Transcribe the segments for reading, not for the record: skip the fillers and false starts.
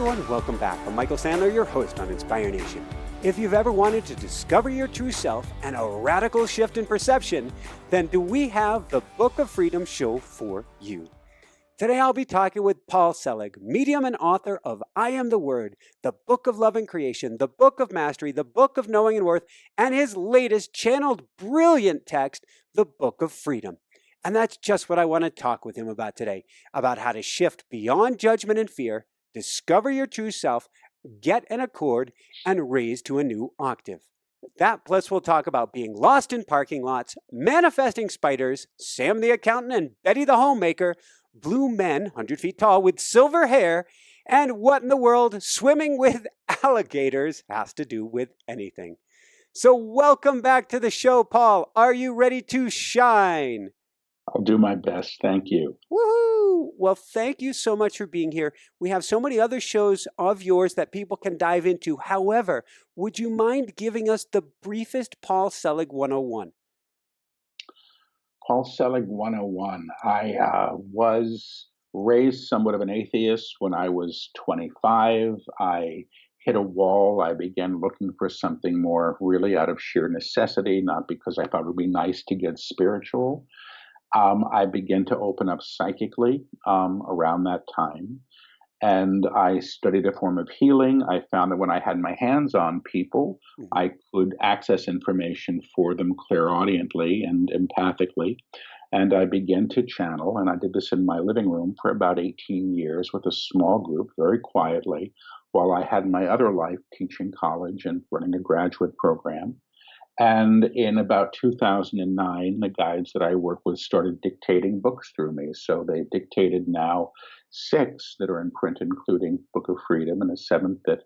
everyone, welcome back. I'm Michael Sandler, your host on Inspire Nation. If you've ever wanted to discover your true self and a radical shift in perception, then do we have the Book of Freedom show for you. Today I'll be talking with Paul Selig, medium and author of I Am the Word, the Book of Love and Creation, the Book of Mastery, the Book of Knowing and Worth, and his latest channeled brilliant text, the Book of Freedom. And that's just what I want to talk with him about today, about how to shift beyond judgment and fear, discover your true self, get an accord, and raise to a new octave. That plus we'll talk about being lost in parking lots, manifesting spiders, Sam the accountant and Betty the homemaker, blue men 100 feet tall with silver hair, and what in the world swimming with alligators has to do with anything. So welcome back to the show, Paul. Are you ready to shine? I'll do my best. Thank you. Woohoo! Well, thank you so much for being here. We have so many other shows of yours that people can dive into. However, would you mind giving us the briefest Paul Selig 101? Paul Selig 101. I was raised somewhat of an atheist when I was 25. I hit a wall. I began looking for something more really out of sheer necessity, not because I thought it would be nice to get spiritual. I began to open up psychically around that time, and I studied a form of healing. I found that when I had my hands on people, I could access information for them clairaudiently and empathically, and I began to channel, and I did this in my living room for about 18 years with a small group, very quietly, while I had my other life teaching college and running a graduate program. And in about 2009, the guides that I work with started dictating books through me. So they dictated now 6 that are in print, including Book of Freedom, and a 7th that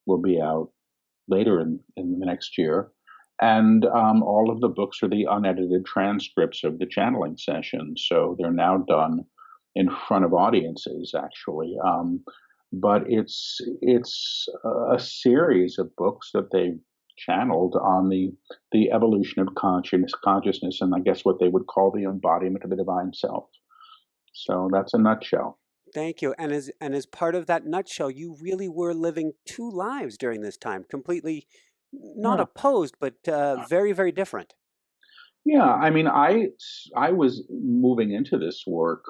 will be out later in the next year. And all of the books are the unedited transcripts of the channeling sessions. So they're now done in front of audiences, actually. But it's a series of books that they channeled on the evolution of consciousness, and I guess what they would call the embodiment of the divine self. So that's a nutshell. Thank you. And as part of that nutshell, you really were living 2 lives during this time, completely not opposed, but very, very different. Yeah, I mean, I was moving into this work,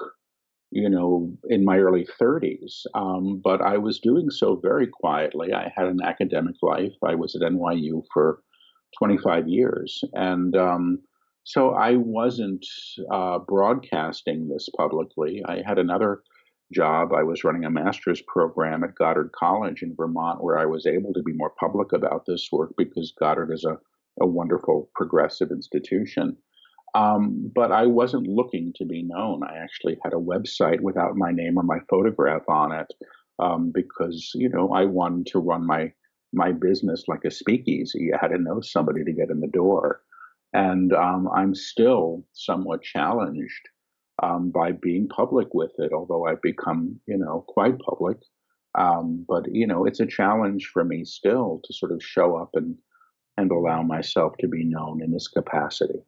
in my early 30s, but I was doing so very quietly. I had an academic life. I was at NYU for 25 years. And so I wasn't broadcasting this publicly. I had another job. I was running a master's program at Goddard College in Vermont, where I was able to be more public about this work because Goddard is a wonderful progressive institution. But I wasn't looking to be known. I actually had a website without my name or my photograph on it because, I wanted to run my business like a speakeasy. I had to know somebody to get in the door. And I'm still somewhat challenged by being public with it, although I've become, quite public. But, it's a challenge for me still to sort of show up and allow myself to be known in this capacity.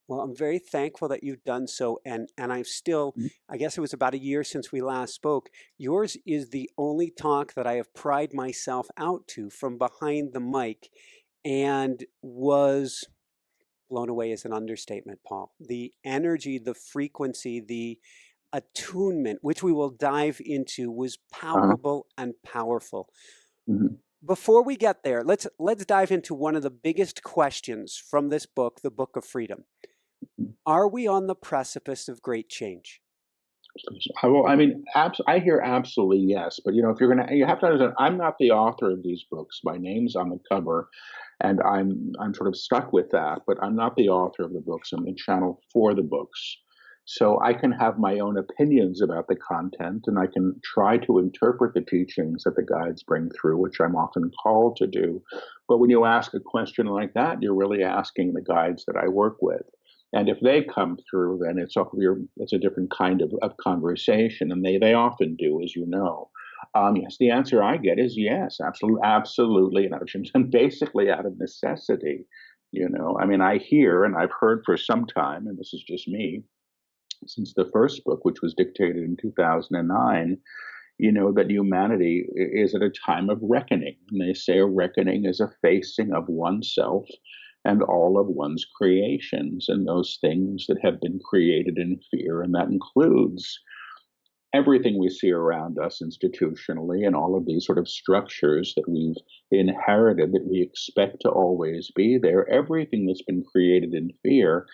Well, I'm very thankful that you've done so, and I've still, I guess it was about a year since we last spoke. Yours is the only talk that I have pried myself out to from behind the mic and was blown away is an understatement, Paul. The energy, the frequency, the attunement, which we will dive into, was palpable and powerful. Before we get there, let's dive into one of the biggest questions from this book, the Book of Freedom. Are we on the precipice of great change? Well, I mean, I hear absolutely yes. But, if you have to understand, I'm not the author of these books. My name's on the cover, and I'm sort of stuck with that. But I'm not the author of the books. I'm the channel for the books. So I can have my own opinions about the content, and I can try to interpret the teachings that the guides bring through, which I'm often called to do. But when you ask a question like that, you're really asking the guides that I work with. And if they come through, then it's a different kind of conversation, and they often do, as you know. Yes, the answer I get is yes, absolutely, and basically out of necessity. I mean, I hear, and I've heard for some time, and this is just me, since the first book, which was dictated in 2009, that humanity is at a time of reckoning. And they say a reckoning is a facing of oneself and all of one's creations and those things that have been created in fear. And that includes everything we see around us institutionally and all of these sort of structures that we've inherited that we expect to always be there. Everything that's been created in fear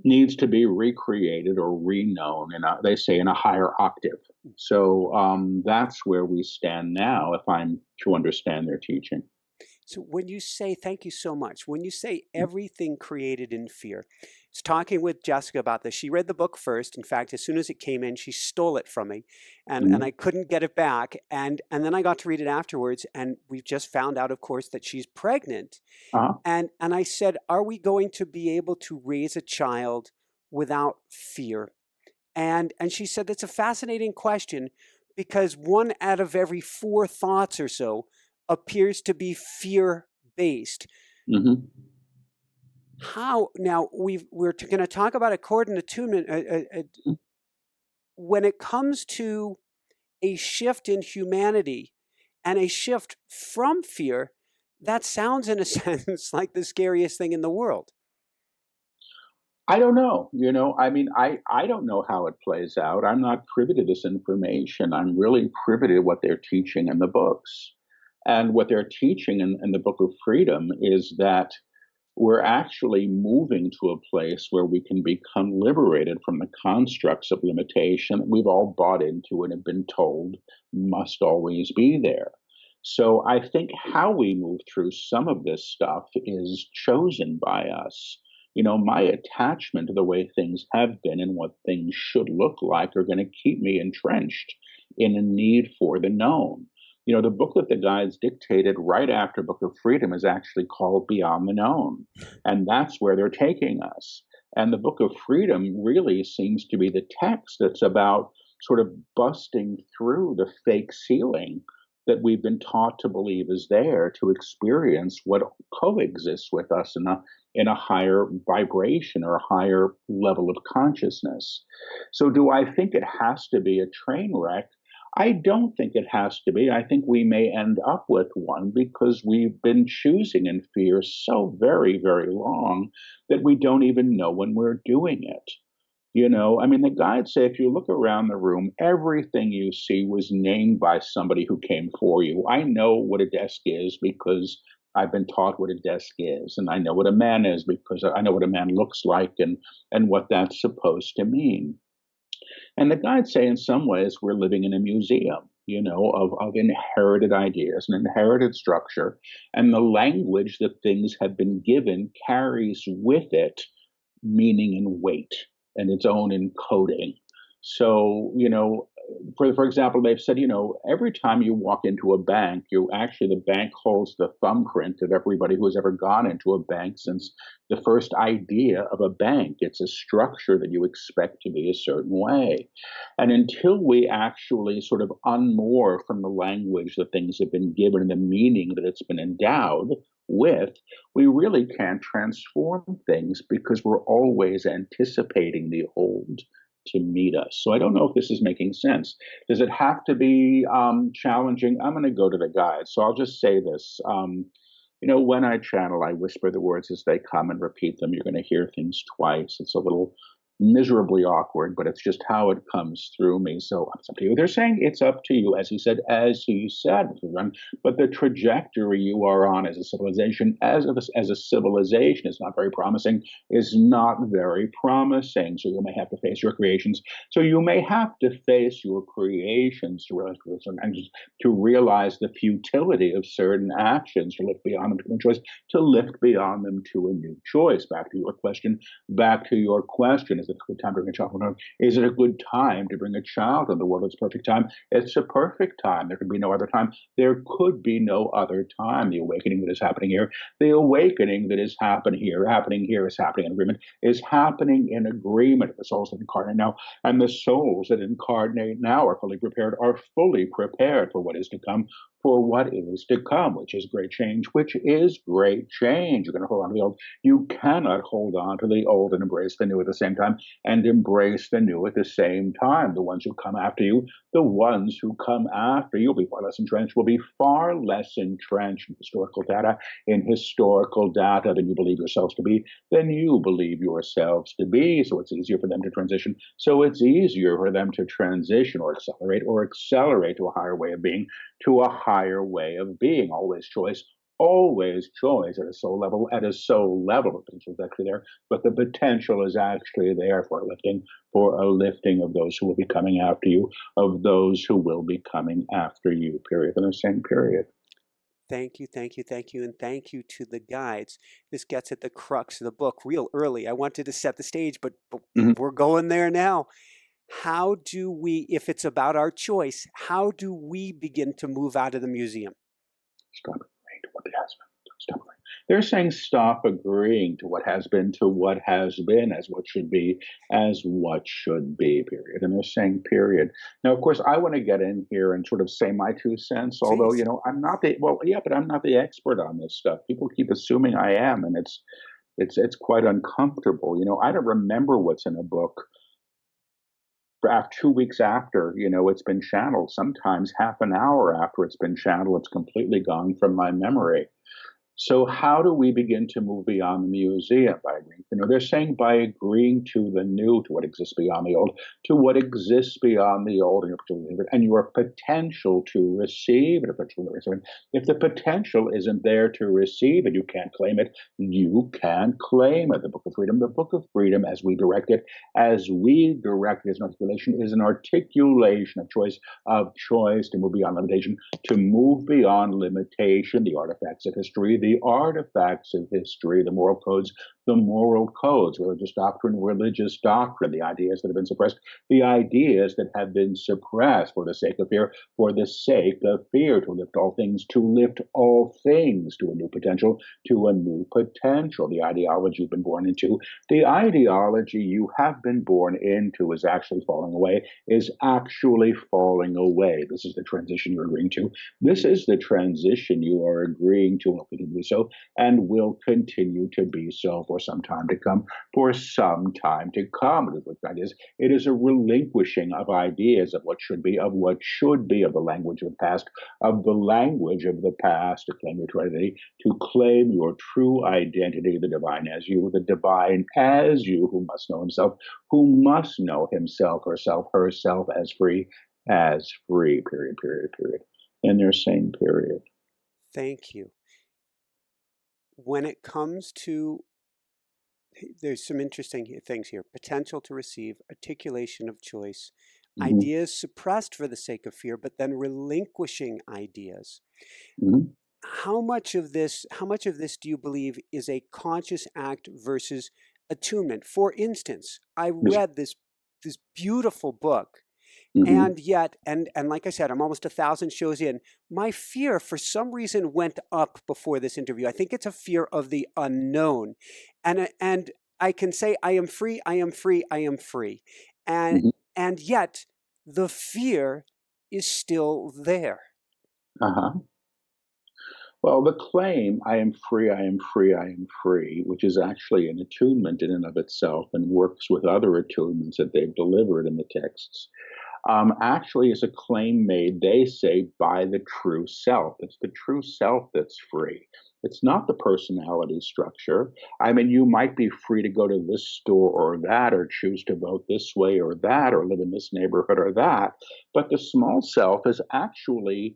needs to be recreated or reknown, they say, in a higher octave. So that's where we stand now, if I'm to understand their teaching. So when you say, thank you so much, when you say everything created in fear, I was talking with Jessica about this. She read the book first. In fact, as soon as it came in, she stole it from me, and I couldn't get it back. And then I got to read it afterwards, and we've just found out, of course, that she's pregnant. Uh-huh. And I said, are we going to be able to raise a child without fear? And she said, that's a fascinating question, because 1 out of every 4 thoughts or so appears to be fear-based. Mm-hmm. How now? We're going to talk about accord and attunement. When it comes to a shift in humanity and a shift from fear, that sounds, in a sense, like the scariest thing in the world. I don't know. I don't know how it plays out. I'm not privy to this information. I'm really privy to what they're teaching in the books. And what they're teaching in the Book of Freedom is that we're actually moving to a place where we can become liberated from the constructs of limitation that we've all bought into and have been told must always be there. So I think how we move through some of this stuff is chosen by us. My attachment to the way things have been and what things should look like are going to keep me entrenched in a need for the known. The book that the guides dictated right after Book of Freedom is actually called Beyond the Known. And that's where they're taking us. And the Book of Freedom really seems to be the text that's about sort of busting through the fake ceiling that we've been taught to believe is there to experience what coexists with us in a higher vibration or a higher level of consciousness. So do I think it has to be a train wreck? I don't think it has to be. I think we may end up with one because we've been choosing in fear so very, very long that we don't even know when we're doing it. The guides say if you look around the room, everything you see was named by somebody who came for you. I know what a desk is because I've been taught what a desk is, and I know what a man is because I know what a man looks like and what that's supposed to mean. And the guides say in some ways we're living in a museum, of inherited ideas and inherited structure. And the language that things have been given carries with it meaning and weight and its own encoding. So, for example, they've said, every time you walk into a bank, the bank holds the thumbprint of everybody who has ever gone into a bank since the first idea of a bank. It's a structure that you expect to be a certain way. And until we actually sort of unmoor from the language that things have been given and the meaning that it's been endowed with, we really can't transform things because we're always anticipating the old to meet us. So I don't know if this is making sense. Does it have to be challenging? I'm going to go to the guide. So I'll just say this. When I channel, I whisper the words as they come and repeat them. You're going to hear things twice. It's a little miserably awkward, but it's just how it comes through me. So it's up to you. They're saying it's up to you, as he said, but the trajectory you are on as a civilization, as a civilization is not very promising, So you may have to face your creations. So you may have to face your creations to realize the futility of certain actions, to lift beyond them to a new choice, to lift beyond them to a new choice. Back to your question. Is it a good time to bring a child into the world? Is it a good time to bring a child into the world? It's a perfect time. It's a perfect time. There could be no other time. There could be no other time. The awakening that is happening here, is happening in agreement, is happening in agreement. The souls that incarnate now and the souls that incarnate now are fully prepared for what is to come, for what is to come, which is great change, which is great change. You're going to hold on to the old. You cannot hold on to the old and embrace the new at the same time, and embrace the new at the same time. The ones who come after you, will be far less entrenched, in historical data than you believe yourselves to be, So it's easier for them to transition. So it's easier for them to transition or accelerate to a higher way of being, Always choice at a soul level. The potential is actually there, but the potential is actually there for a lifting of those who will be coming after you, period. In the same period. Thank you, thank you, thank you, and thank you to the guides. This gets at the crux of the book real early. I wanted to set the stage, but we're going there now. How do we, if it's about our choice, how do we begin to move out of the museum? Stop agreeing to what has been. Stop agreeing. They're saying stop agreeing to what has been, as what should be, period. And they're saying period. Now, of course, I want to get in here and sort of say my 2 cents, although, Please. I'm not but I'm not the expert on this stuff. People keep assuming I am, and it's quite uncomfortable. I don't remember what's in a book 2 weeks after, it's been channeled. Sometimes half an hour after it's been channeled, it's completely gone from my memory. So how do we begin to move beyond the museum? By agreeing, they're saying by agreeing to the new, to what exists beyond the old, and your potential to receive. If the potential isn't there to receive and you can't claim it, you can claim it. The Book of Freedom, as we direct it as an articulation, is an articulation of choice to move beyond limitation, the artifacts of history, the moral codes, religious doctrine, the ideas that have been suppressed, for the sake of fear, to lift all things, to a new potential, the ideology you've been born into. The ideology you have been born into is actually falling away. This is the transition you're agreeing to. This is the transition you are agreeing to, and will continue to be so, and will continue to be so for some time to come. It is a relinquishing of ideas of what should be, of the language of the past, to claim your true identity, the divine as you, who must know himself, herself as free, period. And they're saying period. Thank you. When it comes to, there's some interesting things here: potential to receive, articulation of choice, ideas suppressed for the sake of fear, but then relinquishing ideas. How much of this do you believe is a conscious act versus attunement? For instance, I read this beautiful book. And yet, and like I said, I'm almost 1,000 shows in. My fear, for some reason, went up before this interview. I think it's a fear of the unknown, and I can say I am free, I am free, I am free, and yet the fear is still there. Well, the claim, I am free, I am free, I am free, which is actually an attunement in and of itself and works with other attunements that they've delivered in the texts, actually is a claim made, they say, by the true self. It's the true self that's free. It's not the personality structure. I mean, you might be free to go to this store or that, or choose to vote this way or that, or live in this neighborhood or that. But the small self is actually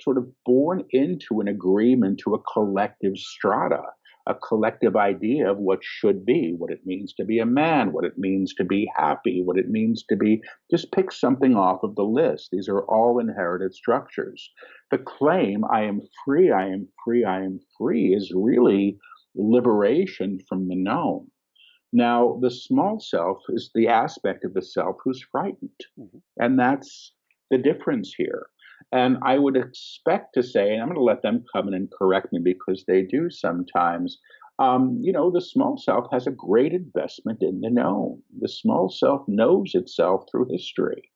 sort of born into an agreement to a collective strata, a collective idea of what should be, what it means to be a man, what it means to be happy, what it means to be, just pick something off of the list. These are all inherited structures. The claim, I am free, I am free, I am free, is really liberation from the known. Now, the small self is the aspect of the self who's frightened. And that's the difference here. And I would expect to say, and I'm going to let them come in and correct me because they do sometimes, the small self has a great investment in the known. The small self knows itself through history.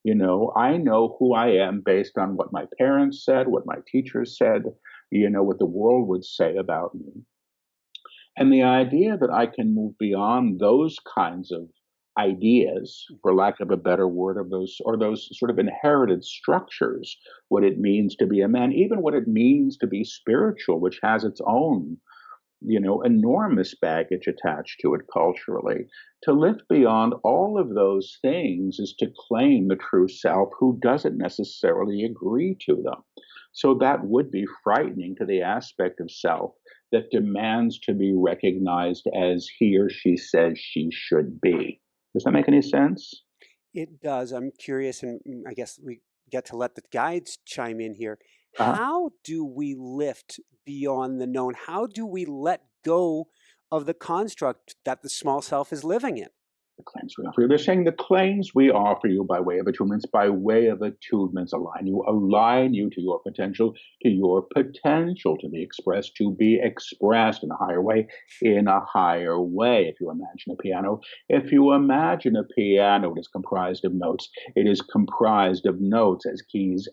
I know who I am based on what my parents said, what my teachers said, what the world would say about me. And the idea that I can move beyond those kinds of ideas, for lack of a better word, of those sort of inherited structures, what it means to be a man, even what it means to be spiritual, which has its own, enormous baggage attached to it culturally. To lift beyond all of those things is to claim the true self who doesn't necessarily agree to them. So that would be frightening to the aspect of self that demands to be recognized as he or she says she should be. Does that make any sense? It does. I'm curious, and I guess we get to let the guides chime in here. Uh-huh. How do we lift beyond the known? How do we let go of the construct that the small self is living in? The claims we offer you. They're saying the claims we offer you by way of attunements, align you to your potential, to be expressed, to be expressed in a higher way, If you imagine a piano, it is comprised of notes. It is comprised of notes as keys.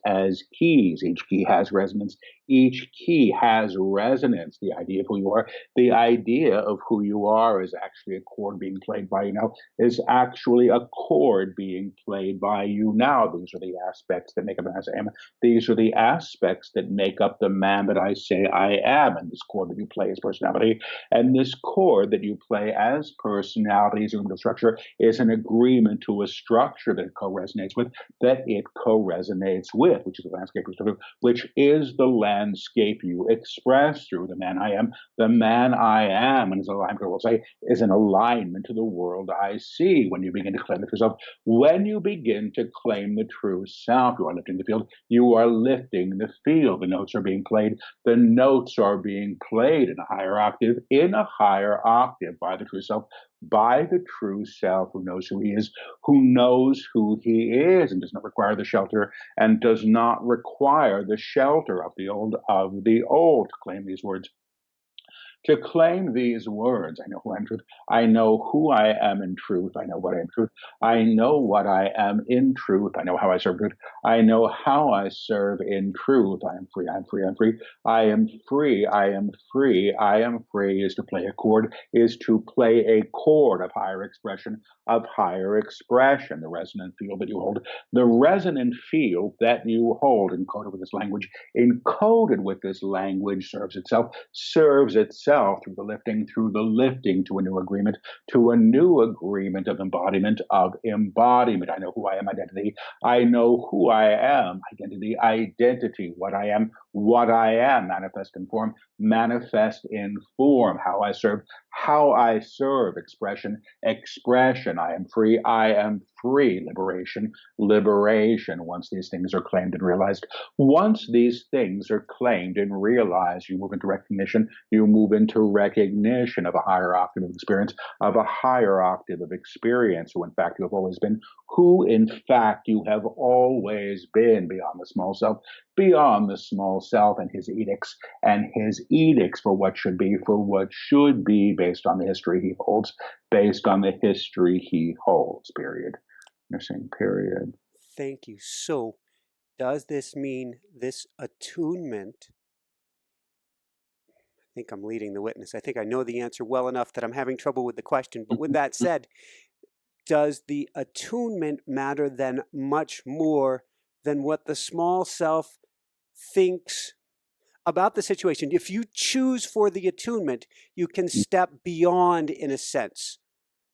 Each key has resonance. Each key has resonance. The idea of who you are, the idea of who you are is actually a chord being played by you now, is actually a chord being played by you now. These are the aspects that make up an as I am. These are the aspects that make up the man that I say I am. And this chord that you play is personality. And this chord that you play as personality, as a structure, is an agreement to a structure that it co-resonates with, which is the landscape, which is the landscape you express through the man I am. The man I am, and as alignment will say, is an alignment to the world I see. When you begin to claim the true self, when you begin to claim the true self, you are lifting the field. You are lifting the field. The notes are being played. The notes are being played in a higher octave, by the true self, by the true self who knows who he is, and does not require the shelter, and does not require the shelter of the old, to claim these words. To claim these words, I know who I am in truth. I know who I am in truth. I know what I am in truth. I know what I am in truth. I know how I serve truth. I know how I serve in truth. I am free. I am free. I am free. I am free. I am free. I am free is to play a chord, of higher expression, the resonant field that you hold. The resonant field that you hold, encoded with this language, serves itself through the lifting to a new agreement, of embodiment, I know who I am, identity. I know who I am, identity, what I am, manifest in form, how I serve, expression, I am free, liberation. Once these things are claimed and realized, you move into recognition. You move into recognition of a higher octave of experience, who in fact you have always been, beyond the small self, and his edicts for what should be, based on the history he holds, period. They're saying period. Thank you. So, does this mean this attunement? I think I'm leading the witness. I think I know the answer well enough that I'm having trouble with the question. But with that said, does the attunement matter then much more than what the small self thinks about the situation? If you choose for the attunement, you can step beyond, in a sense,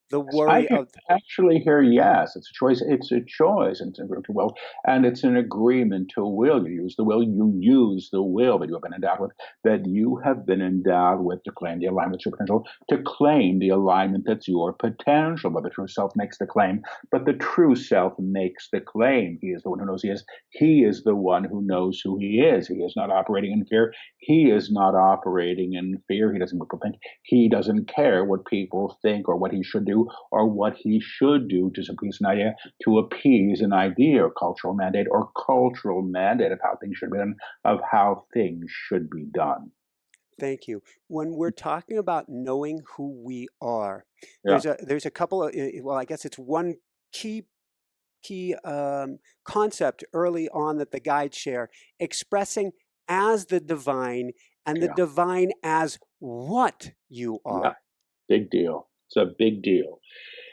the I worry can of. actually hear yes. It's a choice. It's a choice, and it's an agreement to will, and it's an agreement to will. You use the will. You use the will that you have been endowed with. To claim the alignment that's your potential. To claim the alignment that's your potential. But the true self makes the claim. He is the one who knows he is. He is the one who knows who he is. He is not operating in fear. He doesn't think. He doesn't care what people think or what he should do or what he should do to appease an idea or cultural mandate of how things should be done, Thank you. When we're talking about knowing who we are, Yeah. there's a couple of, well, I guess it's one key key concept early on that the guides share, expressing as the divine and the Yeah. divine as what you Yeah. are. Big deal. It's a big deal.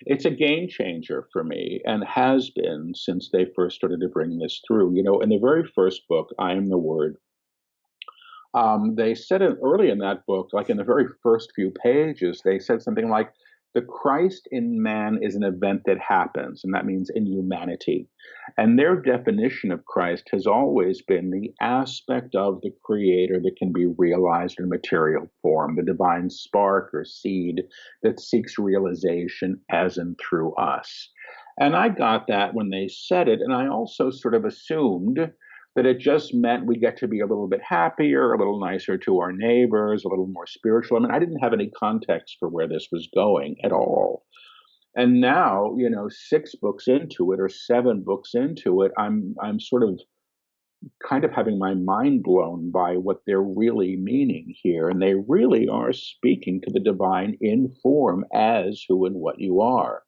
It's a game changer for me and has been since they first started to bring this through. In the very first book, I Am the Word, they said it early in that book, like in the very first few pages, they said something like, the Christ in man is an event that happens, and that means in humanity. And their definition of Christ has always been the aspect of the Creator that can be realized in material form, the divine spark or seed that seeks realization as and through us. And I got that when they said it, and I also sort of assumed that it just meant we get to be a little bit happier, a little nicer to our neighbors, a little more spiritual. I mean, I didn't have any context for where this was going at all. And now, 6 books into it or 7 books into it, I'm sort of kind of having my mind blown by what they're really meaning here. And they really are speaking to the divine in form as who and what you are.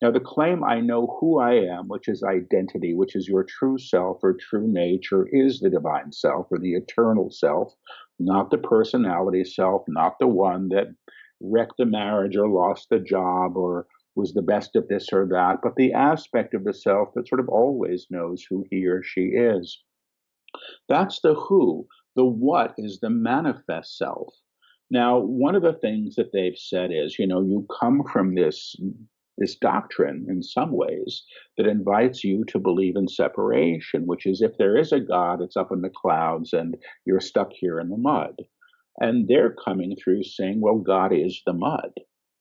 Now, the claim, I know who I am, which is identity, which is your true self or true nature, is the divine self or the eternal self, not the personality self, not the one that wrecked the marriage or lost the job or was the best of this or that, but the aspect of the self that sort of always knows who he or she is. That's the who. The what is the manifest self. Now, one of the things that they've said is, you come from this doctrine in some ways that invites you to believe in separation, which is if there is a God, it's up in the clouds and you're stuck here in the mud. And they're coming through saying, well, God is the mud.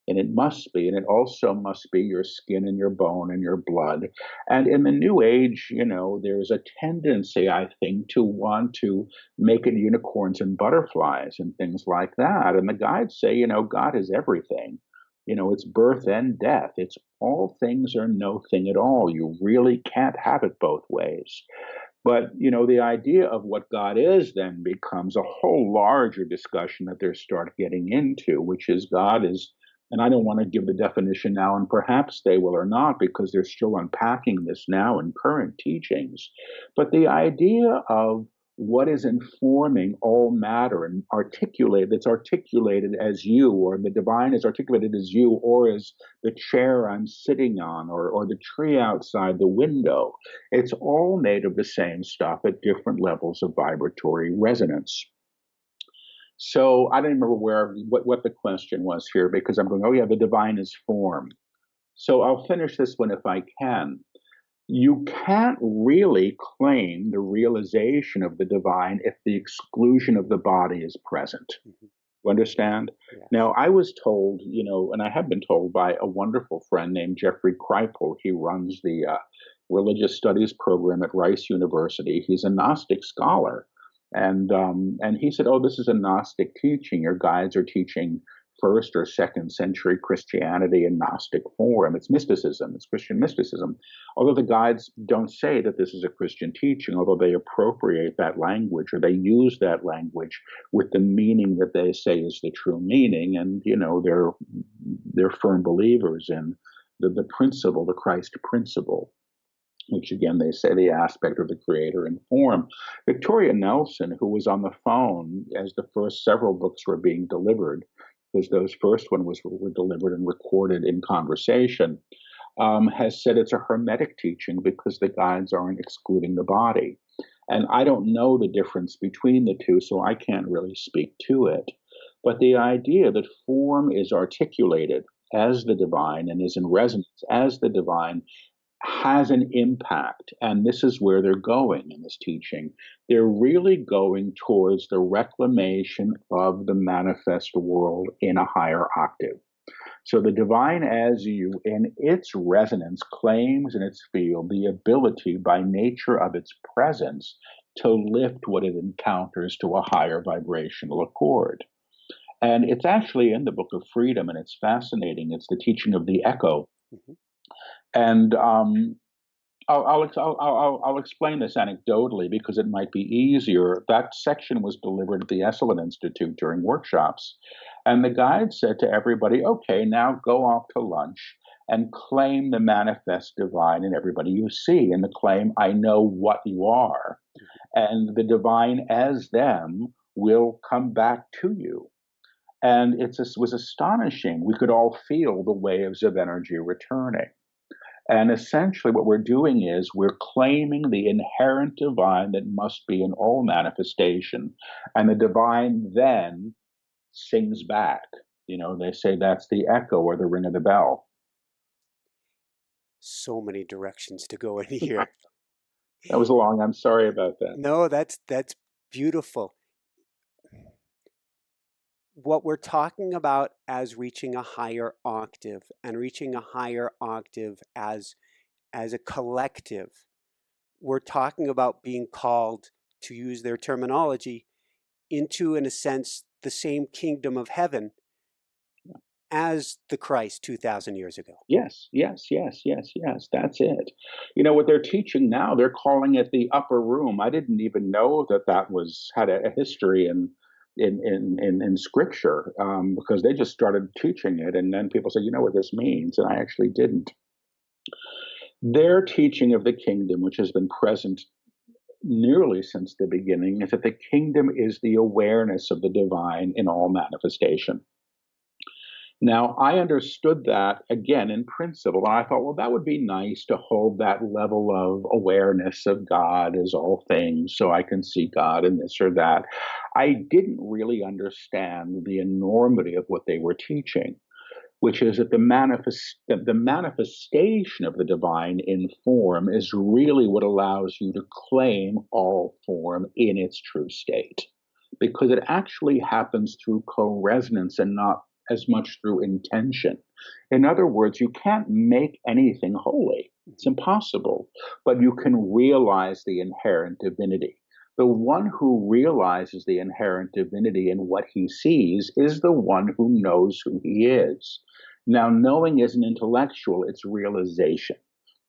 And it must be. And it also must be your skin and your bone and your blood. And in the New Age, there's a tendency, I think, to want to make it unicorns and butterflies and things like that. And the guides say, God is everything. It's birth and death. It's all things or no thing at all. You really can't have it both ways. But, the idea of what God is then becomes a whole larger discussion that they start getting into, which is God is, and I don't want to give the definition now, and perhaps they will or not, because they're still unpacking this now in current teachings. But the idea of what is informing all matter and it's articulated as you, or the divine is articulated as you, or as the chair I'm sitting on, or the tree outside the window. It's all made of the same stuff at different levels of vibratory resonance. So I don't remember what the question was here, because I'm going, oh yeah, the divine is form. So I'll finish this one if I can. You can't really claim the realization of the divine if the exclusion of the body is present. Mm-hmm. You understand? Yes. Now, I was told, and I have been told by a wonderful friend named Jeffrey Kripal. He runs the religious studies program at Rice University. He's a Gnostic scholar. And he said, oh, this is a Gnostic teaching. Your guides are teaching first or second century Christianity in Gnostic form. It's mysticism. It's Christian mysticism. Although the guides don't say that this is a Christian teaching, although they appropriate that language or they use that language with the meaning that they say is the true meaning. And, they're firm believers in the principle, the Christ principle, which again, they say the aspect of the Creator in form. Victoria Nelson, who was on the phone as the first several books were being delivered, because those first ones were delivered and recorded in conversation, has said it's a hermetic teaching because the guides aren't excluding the body. And I don't know the difference between the two, so I can't really speak to it. But the idea that form is articulated as the divine and is in resonance as the divine has an impact. And this is where they're going in this teaching. They're really going towards the reclamation of the manifest world in a higher octave. So the divine as you, in its resonance, claims in its field the ability by nature of its presence to lift what it encounters to a higher vibrational accord. And it's actually in the Book of Freedom, and it's fascinating. It's the teaching of the echo. Mm-hmm. And I'll explain this anecdotally because it might be easier. That section was delivered at the Esalen Institute during workshops. And the guide said to everybody, okay, now go off to lunch and claim the manifest divine in everybody you see, and the claim, I know what you are, and the divine as them will come back to you. And it was astonishing. We could all feel the waves of energy returning. And essentially, what we're doing is we're claiming the inherent divine that must be in all manifestation. And the divine then sings back. You know, they say that's the echo or the ring of the bell. So many directions to go in here. That was long. I'm sorry about that. No, that's beautiful. What we're talking about as reaching a higher octave, and reaching a higher octave as a collective, we're talking about being called, to use their terminology, into, in a sense, the same kingdom of heaven as the Christ 2,000 years ago. Yes, yes, yes, yes, yes. That's it. You know what they're teaching now? They're calling it the upper room. I didn't even know that had a history in scripture, because they just started teaching it, and then people say, you know what this means, and I actually didn't. Their teaching of the kingdom, which has been present nearly since the beginning, is that the kingdom is the awareness of the divine in all manifestation. Now, I understood that, again, in principle, and I thought, well, that would be nice to hold that level of awareness of God as all things, so I can see God in this or that. I didn't really understand the enormity of what they were teaching, which is that the manifestation of the divine in form is really what allows you to claim all form in its true state, because it actually happens through co-resonance and not as much through intention. In other words, you can't make anything holy. It's impossible, but you can realize the inherent divinity. The one who realizes the inherent divinity in what he sees is the one who knows who he is. Now, knowing isn't intellectual, it's realization.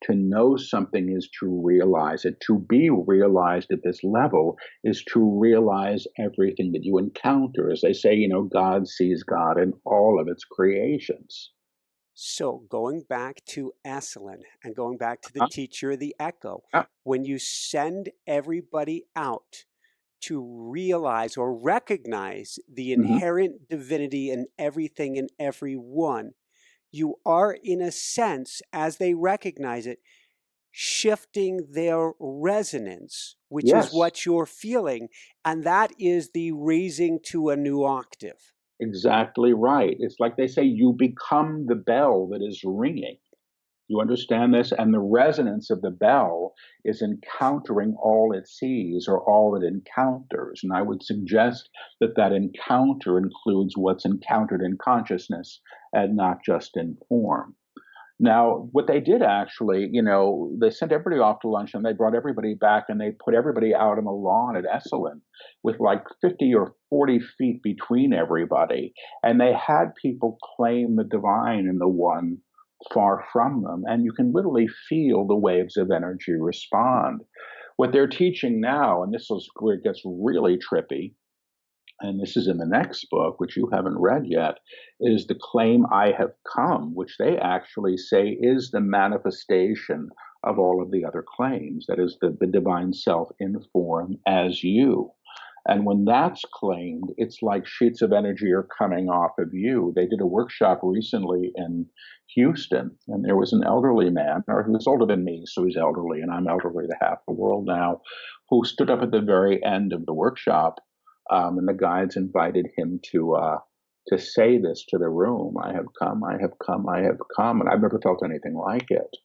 To know something is to realize it. To be realized at this level is to realize everything that you encounter. As they say, you know, God sees God in all of its creations. So going back to Esalen and going back to the teacher, the echo, when you send everybody out to realize or recognize the inherent divinity in everything and everyone, you are, in a sense, as they recognize it, shifting their resonance, which is what you're feeling, and that is the raising to a new octave. Exactly right. It's like they say, you become the bell that is ringing. You understand this? And the resonance of the bell is encountering all it sees or all it encounters. And I would suggest that that encounter includes what's encountered in consciousness and not just in form. Now, what they did actually, you know, they sent everybody off to lunch and they brought everybody back and they put everybody out on the lawn at Esalen with like 50 or 40 feet between everybody. And they had people claim the divine in the one far from them. And you can literally feel the waves of energy respond. What they're teaching now, and this is where it gets really trippy, and this is in the next book, which you haven't read yet, is the claim I have come, which they actually say is the manifestation of all of the other claims. That is the divine self in form as you. And when that's claimed, it's like sheets of energy are coming off of you. They did a workshop recently in Houston, and there was an elderly man, or he was older than me, so he's elderly, and I'm elderly to half the world now, who stood up at the very end of the workshop. And the guides invited him to say this to the room: I have come, I have come, I have come. And I've never felt anything like it.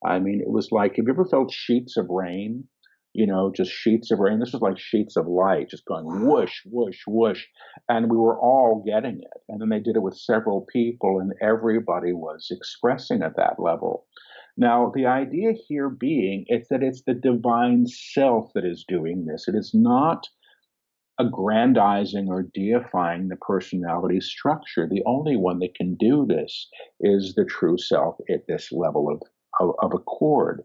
I mean, it was like, have you ever felt sheets of rain? You know, just sheets of rain. This was like sheets of light, just going whoosh, whoosh, whoosh. And we were all getting it. And then they did it with several people, and everybody was expressing at that level. Now, the idea here being is that it's the divine self that is doing this. It is not aggrandizing or deifying the personality structure. The only one that can do this is the true self at this level of accord.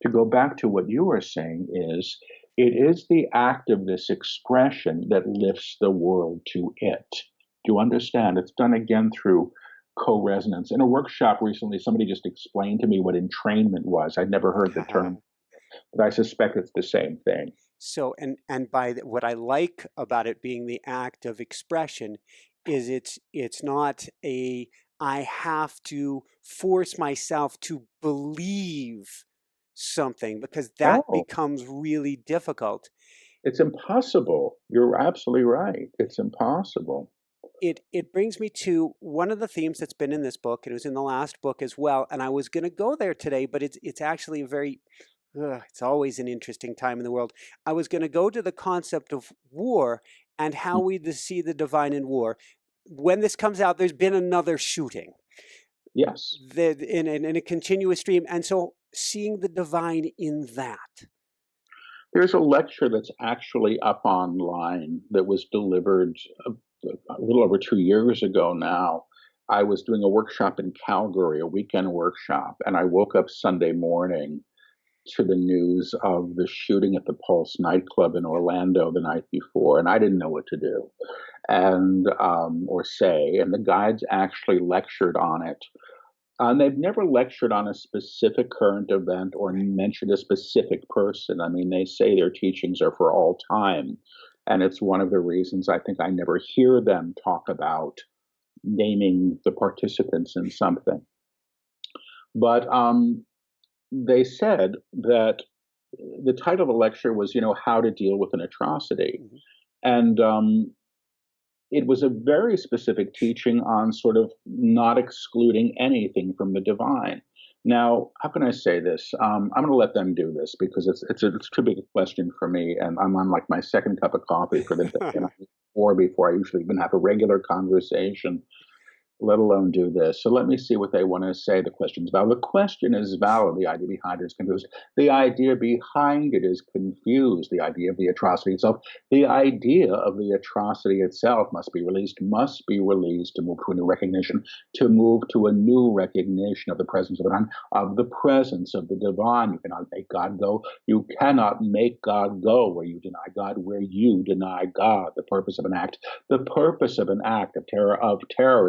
To go back to what you were saying, is it is the act of this expression that lifts the world to it. Do you understand? It's done again through co-resonance. In a workshop recently, somebody just explained to me what entrainment was. I'd never heard the term, but I suspect it's the same thing. So, and what I like about it being the act of expression is it's not a I have to force myself to believe something, because that Oh, becomes really difficult. it's impossible. You're absolutely right. It's impossible. It brings me to one of the themes that's been in this book, and it was in the last book as well. And I was going to go there today, but it's actually a very it's always an interesting time in the world. I was going to go to the concept of war and how we see the divine in war. When this comes out, there's been another shooting Yes. in a continuous stream, and so seeing the divine in that. There's a lecture that's actually up online that was delivered a little over 2 years ago now. I was doing a workshop in Calgary, a weekend workshop, and I woke up Sunday morning to the news of the shooting at the Pulse nightclub in Orlando the night before, and I didn't know what to do and or say. And the guides actually lectured on it. They've never lectured on a specific current event or mentioned a specific person. I mean, they say their teachings are for all time. And it's one of the reasons I think I never hear them talk about naming the participants in something. But they said that the title of the lecture was, how to deal with an atrocity. Mm-hmm. And it was a very specific teaching on sort of not excluding anything from the divine. Now, how can I say this? I'm going to let them do this because it's too big a question for me, and I'm on like my second cup of coffee for the day, or before I usually even have a regular conversation, let alone do this. So let me see what they want to say. The question's valid. The question is valid. The idea behind it is confused. The idea behind it is confused. The idea of the atrocity itself. The idea of the atrocity itself must be released to move to a new recognition, to move to a new recognition of the presence of the divine, of the presence of the divine. You cannot make God go. You cannot make God go where you deny God, where you deny God. The purpose of an act of terror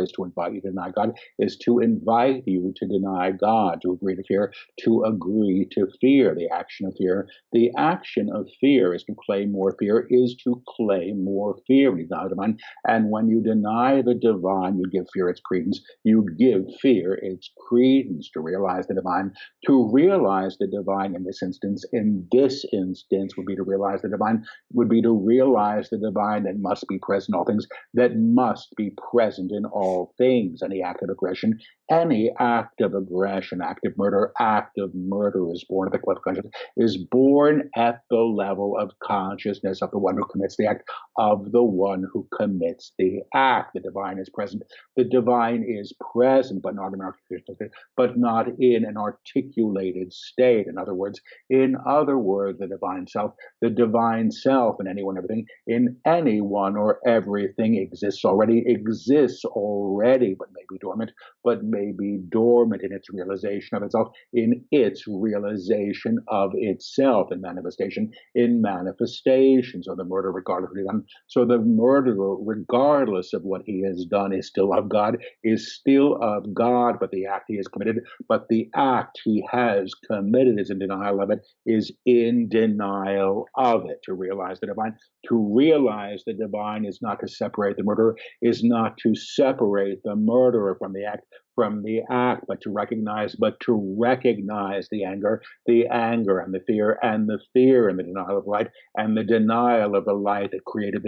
is to invite you to deny God, is to invite you to deny God, to agree to fear, to agree to fear. The action of fear. The action of fear is to claim more fear, is to claim more fear. You deny the divine. And when you deny the divine, you give fear its credence. You give fear its credence. To realize the divine. To realize the divine in this instance, would be to realize the divine, would be to realize the divine that must be present in all things, that must be present in all things. Any act of aggression, act of murder is born at the level of consciousness, is born at the level of consciousness of the one who commits the act, of the one who commits the act. The divine is present. The divine is present, but not in an articulated state. In other words, the divine self in anyone, everything, in anyone or everything exists already, but may be dormant in its realization of itself, in manifestation, So the murderer, regardless of what he has done, is still of God, but the act he has committed, is in denial of it, To realize the divine is not to separate the murderer, is not to separate the murderer from the act, but to recognize the anger and the fear and the denial of light and the denial of the light that created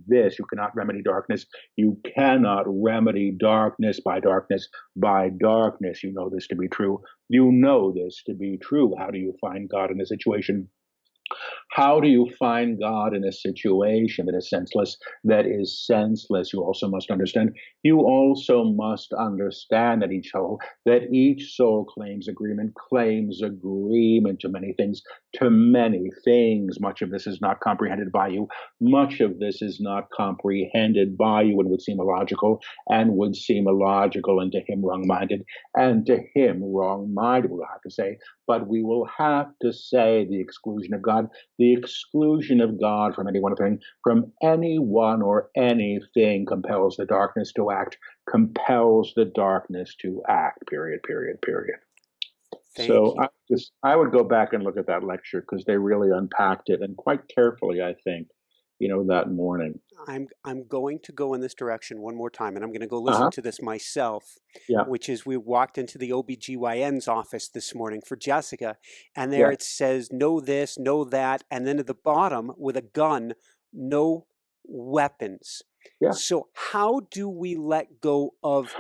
this. You cannot remedy darkness. You cannot remedy darkness by darkness. You know this to be true. How do you find God in a situation? How do you find God in a situation that is senseless? You also must understand. That each soul claims agreement to many things. Much of this is not comprehended by you. And would seem illogical, and to him wrong-minded, we'll have to say. But we will have to say the exclusion of God from anyone or anything compels the darkness to act. compels the darkness to act, period, period, period. Thank So you. I would go back and look at that lecture because they really unpacked it and quite carefully, I think, that morning. I'm going to go in this direction one more time, and I'm going to go listen Uh-huh. to this myself, Yeah. which is we walked into the OBGYN's office this morning for Jessica, and there Yeah. it says, know this, know that, and then at the bottom with a gun, no weapons. Yeah. So how do we let go of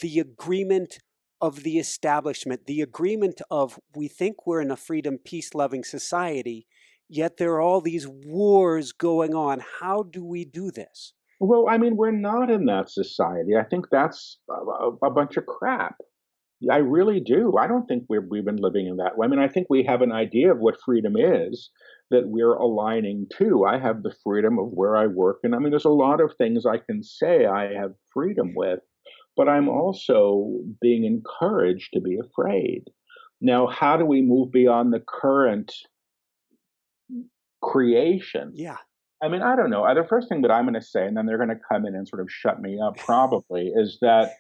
the agreement of the establishment, the agreement of we think we're in a freedom, peace-loving society, yet there are all these wars going on? How do we do this? Well, I mean, we're not in that society. I think that's a bunch of crap. I really do. I don't think we've been living in that way. I mean, I think we have an idea of what freedom is that we're aligning to. I have the freedom of where I work. And I mean, there's a lot of things I can say I have freedom with, but I'm also being encouraged to be afraid. Now, how do we move beyond the current creation? Yeah. I mean, I don't know. The first thing that I'm going to say, and then they're going to come in and sort of shut me up probably, is that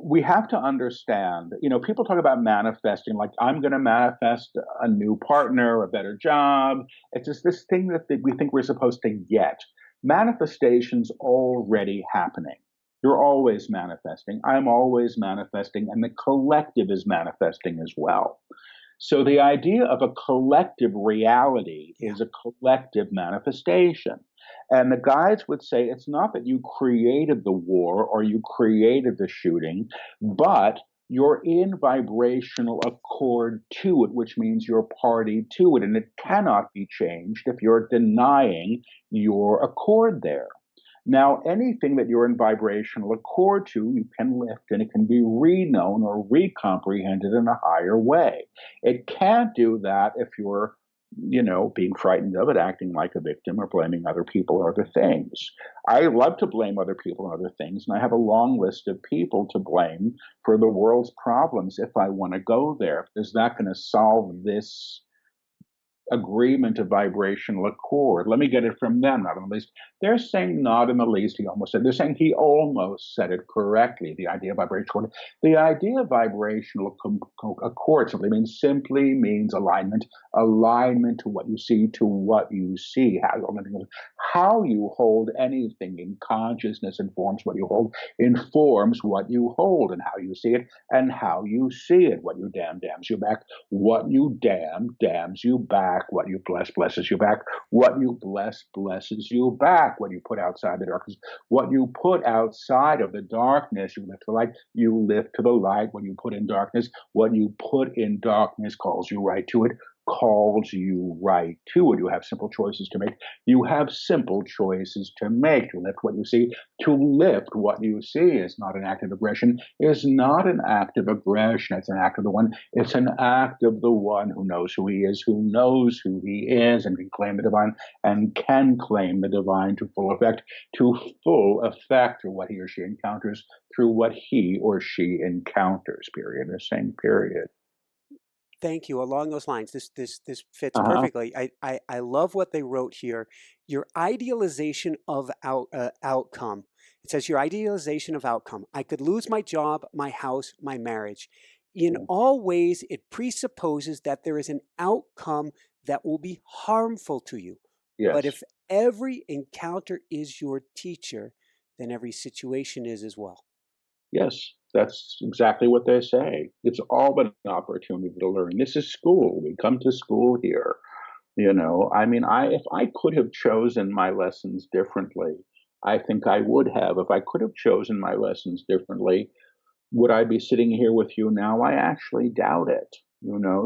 we have to understand, people talk about manifesting, like I'm going to manifest a new partner, a better job. It's just this thing that we think we're supposed to get. Manifestation's already happening. You're always manifesting. I'm always manifesting, and the collective is manifesting as well. So the idea of a collective reality is a collective manifestation. And the guides would say it's not that you created the war or you created the shooting, but you're in vibrational accord to it, which means you're party to it. And it cannot be changed if you're denying your accord there. Now, anything that you're in vibrational accord to, you can lift, and it can be re-known or recomprehended in a higher way. It can't do that if you're, being frightened of it, acting like a victim, or blaming other people or other things. I love to blame other people and other things, and I have a long list of people to blame for the world's problems if I want to go there. Is that going to solve this agreement of vibrational accord? Let me get it from them, not in the least. They're saying not in the least, he almost said. They're saying he almost said it correctly, the idea of vibrational accord. The idea of vibrational accord simply means alignment, alignment to what you see, to what you see. How you hold anything in consciousness informs what you hold, informs what you hold, and how you see it, and how you see it. What you damn damns you back. What you damn damns you back. What you bless blesses you back. What you bless blesses you back. What you put outside the darkness, what you put outside of the darkness, you lift to the light. You lift to the light. What you put in darkness, what you put in darkness calls you right to it. Calls you right to it. You have simple choices to make. You have simple choices to make. To lift what you see. To lift what you see is not an act of aggression. Is not an act of aggression. It's an act of the one. It's an act of the one who knows who he is, who knows who he is, and can claim the divine, and can claim the divine to full effect through what he or she encounters, through what he or she encounters. Period. The same period. Thank you. Along those lines, this fits perfectly. I love what they wrote here. Your idealization of outcome. It says your idealization of outcome. I could lose my job, my house, my marriage. In all ways, it presupposes that there is an outcome that will be harmful to you. Yes. But if every encounter is your teacher, then every situation is as well. Yes, that's exactly what they say. It's all but an opportunity to learn. This is school. We come to school here. I mean, if I could have chosen my lessons differently, I think I would have. If I could have chosen my lessons differently, would I be sitting here with you now? I actually doubt it.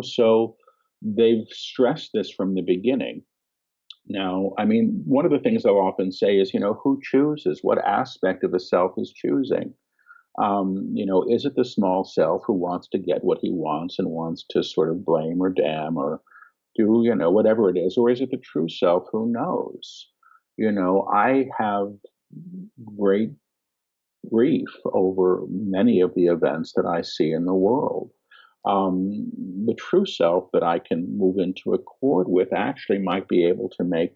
So they've stressed this from the beginning. Now, I mean, one of the things I'll often say is, who chooses? What aspect of the self is choosing? Is it the small self who wants to get what he wants and wants to sort of blame or damn or do, whatever it is? Or is it the true self who knows? I have great grief over many of the events that I see in the world. The true self that I can move into accord with actually might be able to make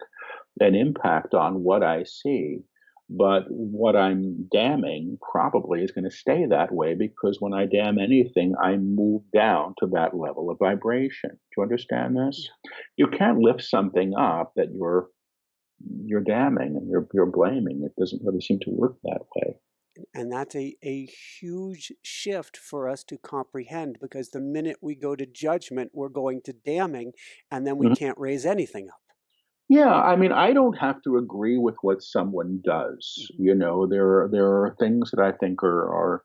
an impact on what I see. But what I'm damning probably is going to stay that way because when I damn anything, I move down to that level of vibration. Do you understand this? Yeah. You can't lift something up that you're damning and you're blaming. It doesn't really seem to work that way. And that's a huge shift for us to comprehend, because the minute we go to judgment, we're going to damning, and then we Mhm. can't raise anything up. Yeah, I mean, I don't have to agree with what someone does. Mhm. You know, there are things that I think are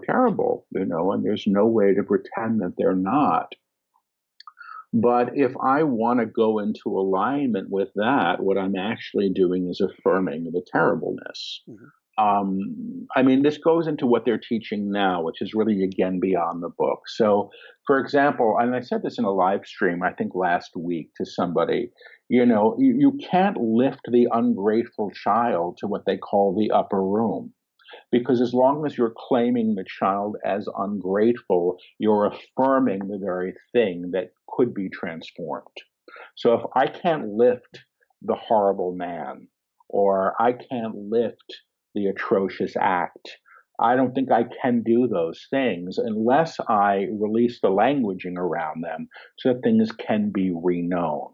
terrible. You know, and there's no way to pretend that they're not. But if I want to go into alignment with that, what I'm actually doing is affirming the terribleness. Mhm. I mean, this goes into what they're teaching now, which is really, again, beyond the book. So, for example, and I said this in a live stream, I think last week to somebody, you can't lift the ungrateful child to what they call the upper room. Because as long as you're claiming the child as ungrateful, you're affirming the very thing that could be transformed. So if I can't lift the horrible man, or I can't lift the atrocious act, I don't think I can do those things unless I release the languaging around them so that things can be reknown.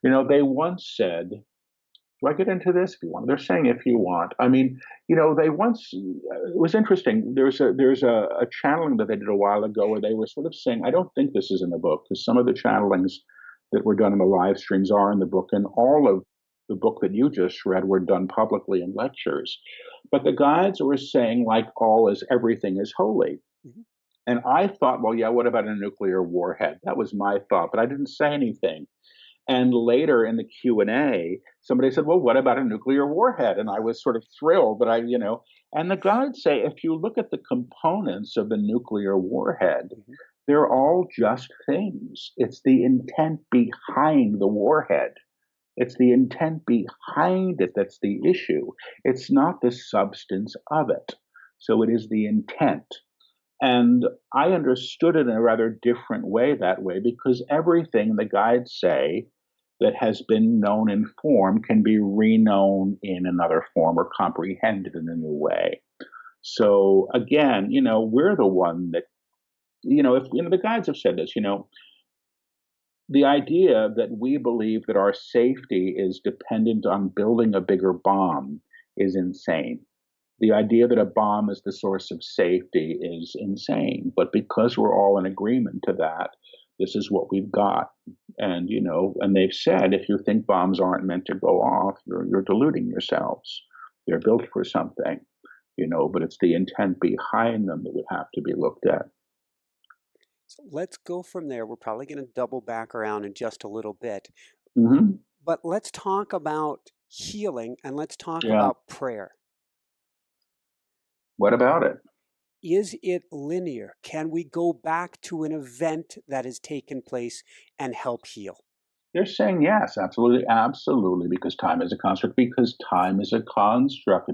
They once said, do I get into this if you want? They're saying if you want. I mean, they once, it was interesting. There's a channeling that they did a while ago where they were sort of saying, I don't think this is in the book because some of the channelings that were done in the live streams are in the book, and all of the book that you just read were done publicly in lectures. But the guides were saying, like, all is everything is holy. Mhm. And I thought, well, yeah, what about a nuclear warhead? That was my thought, but I didn't say anything. And later in the Q&A, somebody said, well, what about a nuclear warhead? And I was sort of thrilled that and the guides say, if you look at the components of the nuclear warhead, Mhm. they're all just things. It's the intent behind the warhead. It's the intent behind it that's the issue. It's not the substance of it. So it is the intent. And I understood it in a rather different way that way because everything the guides say that has been known in form can be reknown in another form or comprehended in a new way. So again, we're the one that, if the guides have said this, the idea that we believe that our safety is dependent on building a bigger bomb is insane. The idea that a bomb is the source of safety is insane. But because we're all in agreement to that, this is what we've got. And, and they've said if you think bombs aren't meant to go off, you're deluding yourselves. They're built for something, but it's the intent behind them that would have to be looked at. So let's go from there. We're probably going to double back around in just a little bit. Hmm. But let's talk about healing, and let's talk Yeah. about prayer. What about it? Is it linear? Can we go back to an event that has taken place and help heal? They're saying yes, absolutely, absolutely, because time is a construct, because time is a construct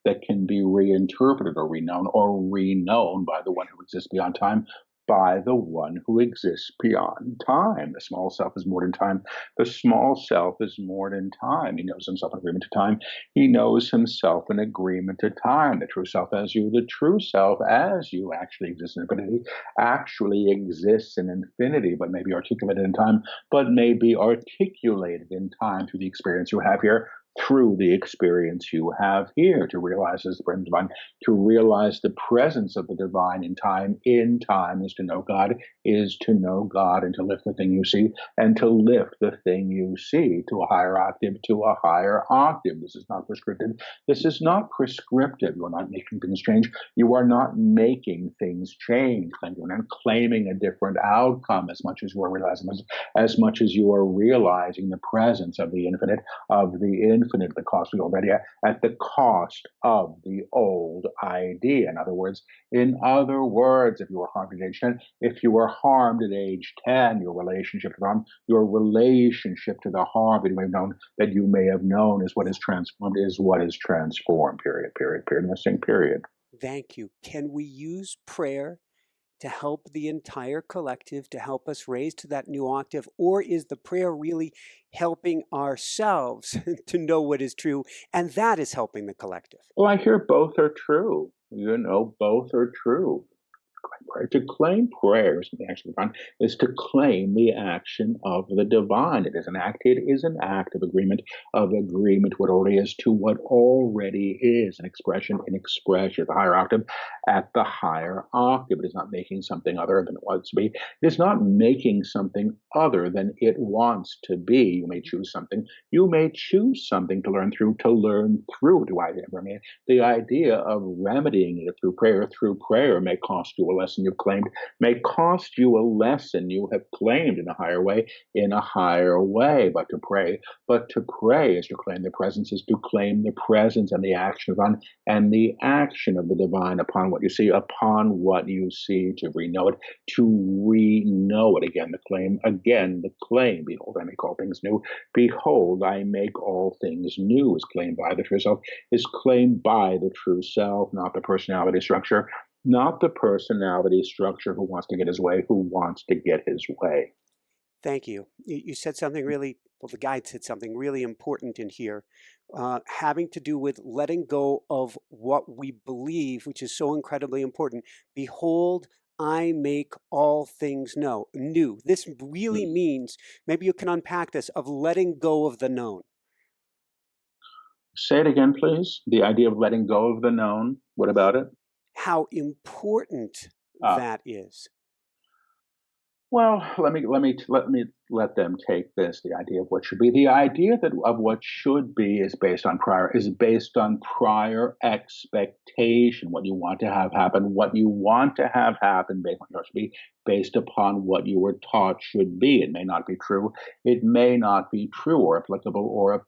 that can be reinterpreted or reknown by the one who exists beyond time, by the one who exists beyond time. The small self is moored in time. The small self is moored in time. He knows himself in agreement to time. He knows himself in agreement to time. The true self as you, the true self as you actually exist in infinity, actually exists in infinity, but may be articulated in time, but may be articulated in time through the experience you have here, through the experience you have here, to realize as the presence divine, to realize the presence of the divine in time is to know God, is to know God, and to lift the thing you see, and to lift the thing you see to a higher octave, to a higher octave. This is not prescriptive. This is not prescriptive. You're not making things change. You are not making things change. You're not claiming a different outcome as much as you are realizing, as much as you are realizing the presence of the infinite, the cost we already at the cost of the old idea. In other words, if you were harmed at age 10, if you were harmed at age 10, your relationship to the harm that you may have known is what is transformed, period, period, period, period, missing period. Thank you. Can we use prayer to help the entire collective, to help us raise to that new octave? Or is the prayer really helping ourselves to know what is true, and that is helping the collective? Well, I hear both are true. Both are true. Prayer. To claim prayer is the action of the divine, is to claim the action of the divine. It is an act. It is an act of agreement what already is to what already is, an expression in expression at the higher octave, at the higher octave. It is not making something other than it wants to be. It is not making something other than it wants to be. You may choose something. You may choose something to learn through. The idea of remedying it through prayer may cost you a lesson you've claimed, may cost you a lesson you have claimed in a higher way, but to pray is to claim the presence, is to claim the presence and the action of divine, and the action of the divine upon what you see, to re-know it, again, the claim, behold, I make all things new, behold, I make all things new, is claimed by the true self, is claimed by the true self, not the personality structure, who wants to get his way, Thank you. You said something really, well, the guide said something really important in here, having to do with letting go of what we believe, which is so incredibly important. Behold, I make all things new. This really means, maybe you can unpack this, of letting go of the known. Say it again, please. The idea of letting go of the known. What about it? How important that is. Well, let them take this. The idea of what should be. The idea of what should be is based on prior expectation. What you want to have happen. Based on what should be, based upon what you were taught should be. It may not be true. It may not be true or applicable.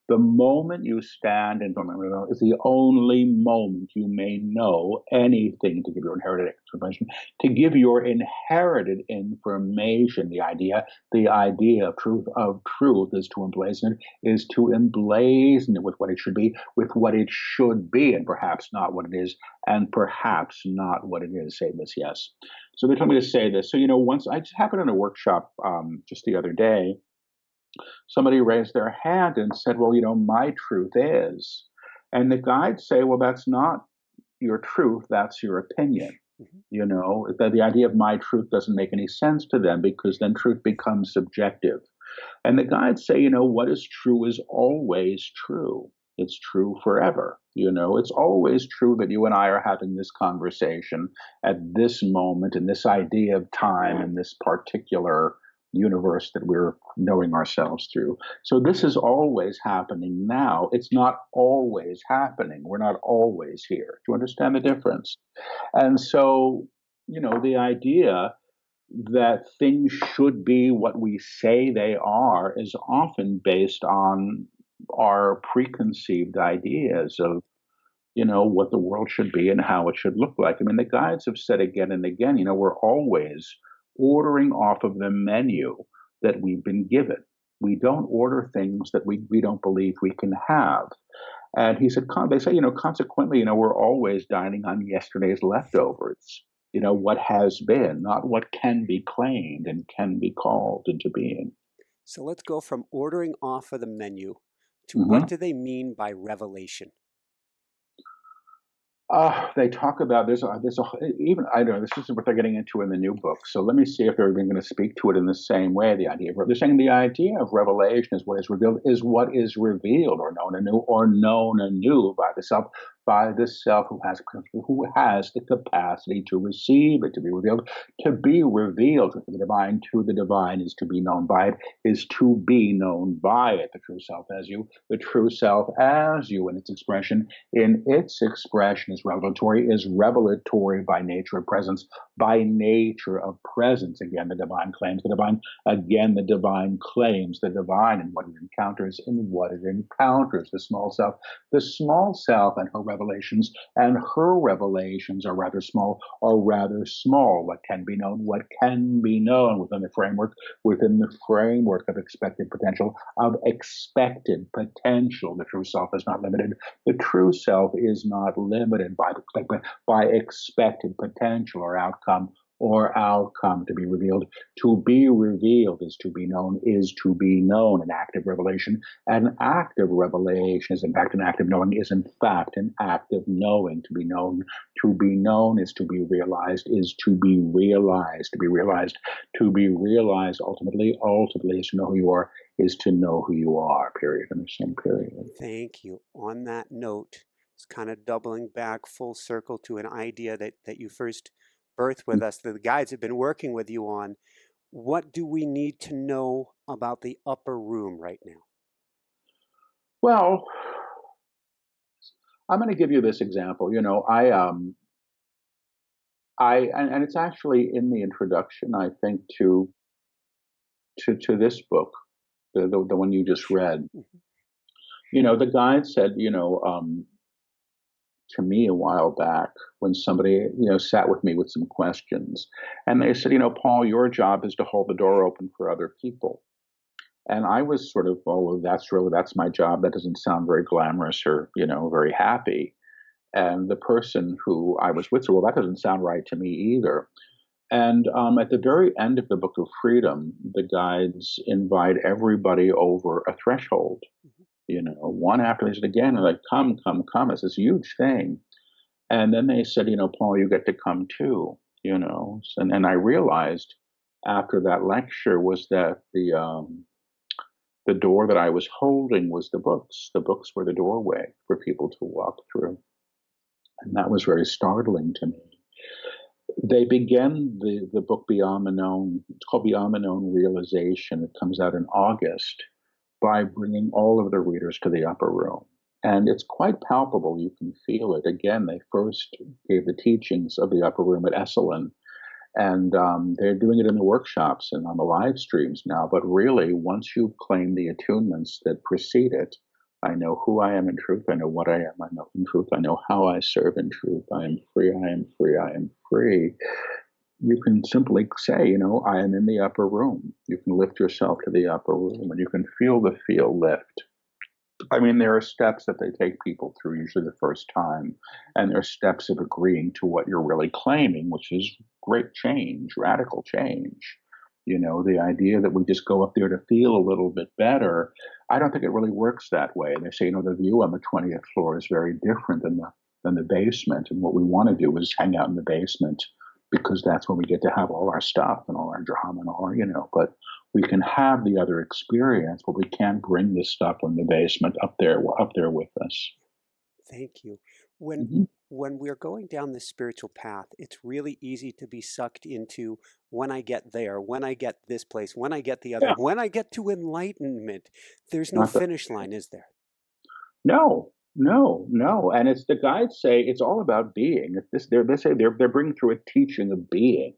The moment you stand in is the only moment you may know anything to give your inherited information. To give your inherited information, the idea of truth is to emblazon it with what it should be, and perhaps not what it is, Say this, yes. So they told me to say this. So once I just happened in a workshop just the other day, somebody raised their hand and said, "Well, my truth is," and the guides say, "Well, that's not your truth; that's your opinion." The idea of my truth doesn't make any sense to them, because then truth becomes subjective. And the guides say, what is true is always true. It's true forever. It's always true that you and I are having this conversation at this moment, in this idea of time, in this particular universe that we're knowing ourselves through. So this is always happening now. It's not always happening. We're not always here. Do you understand the difference? And so, the idea that things should be what we say they are is often based on our preconceived ideas of, what the world should be and how it should look like. I mean, the guides have said again and again, we're always ordering off of the menu that we've been given. We don't order things that we don't believe we can have. And he said, they say, consequently, we're always dining on yesterday's leftovers. What has been, not what can be claimed and can be called into being. So let's go from ordering off of the menu to what do they mean by revelation? They talk about even I don't know, this is what they're getting into in the new book. So let me see if they're even going to speak to it in the same way. They're saying the idea of revelation is what is revealed or known anew by the self who has the capacity to receive it, to be revealed to the divine is to be known by it, is to be known by it. The true self as you in its expression is revelatory by nature of presence, Again, the divine claims the divine. Again, the divine claims the divine, and what it encounters. The small self and her revelations, and her revelations are rather small, what can be known, within the framework of expected potential, The true self is not limited. The true self is not limited by expected potential or outcome to be revealed. To be revealed is to be known, an active revelation. An active revelation is in fact an active knowing, is in fact an active knowing. To be known is to be realized, ultimately is to know who you are, period, in the same period. Thank you. On that note, it's kind of doubling back full circle to an idea that you first birthed with us, that the guides have been working with you on. What do we need to know about the upper room right now? Well, I'm going to give you this example. And it's actually in the introduction, I think, to this book, the one you just read. The guide said, to me a while back, when somebody, sat with me with some questions, and they said, Paul, your job is to hold the door open for other people. And I was sort of, well, that's my job. That doesn't sound very glamorous or, very happy. And the person who I was with said, well, that doesn't sound right to me either. And at the very end of the Book of Freedom, the guides invite everybody over a threshold. One after they said again, like, come. It's this huge thing. And then they said, Paul, you get to come too, And I realized after that lecture was that the door that I was holding was the books. The books were the doorway for people to walk through. And that was very startling to me. They began the book Beyond the Known. It's called Beyond the Known Realization. It comes out in August, by bringing all of the readers to the upper room. And it's quite palpable. You can feel it. Again, they first gave the teachings of the upper room at Esalen, and they're doing it in the workshops and on the live streams now. But really, once you claim the attunements that precede it, I know who I am in truth, I know what I am, I know in truth, I know how I serve in truth, I am free, I am free, I am free. You can simply say, I am in the upper room. You can lift yourself to the upper room, and you can feel the field lift. I mean, there are steps that they take people through, usually the first time, and there are steps of agreeing to what you're really claiming, which is great change, radical change. The idea that we just go up there to feel a little bit better, I don't think it really works that way. And they say, the view on the 20th floor is very different than the basement, and what we want to do is hang out in the basement, because that's when we get to have all our stuff and all our drama and all our, but we can have the other experience, but we can't bring this stuff from the basement up there with us. Thank you. When we're going down this spiritual path, it's really easy to be sucked into when I get there, when I get this place, when I get the other, when I get to enlightenment. There's no finish line, is there? No. And it's the guides say it's all about being. They say they're bringing through a teaching of being.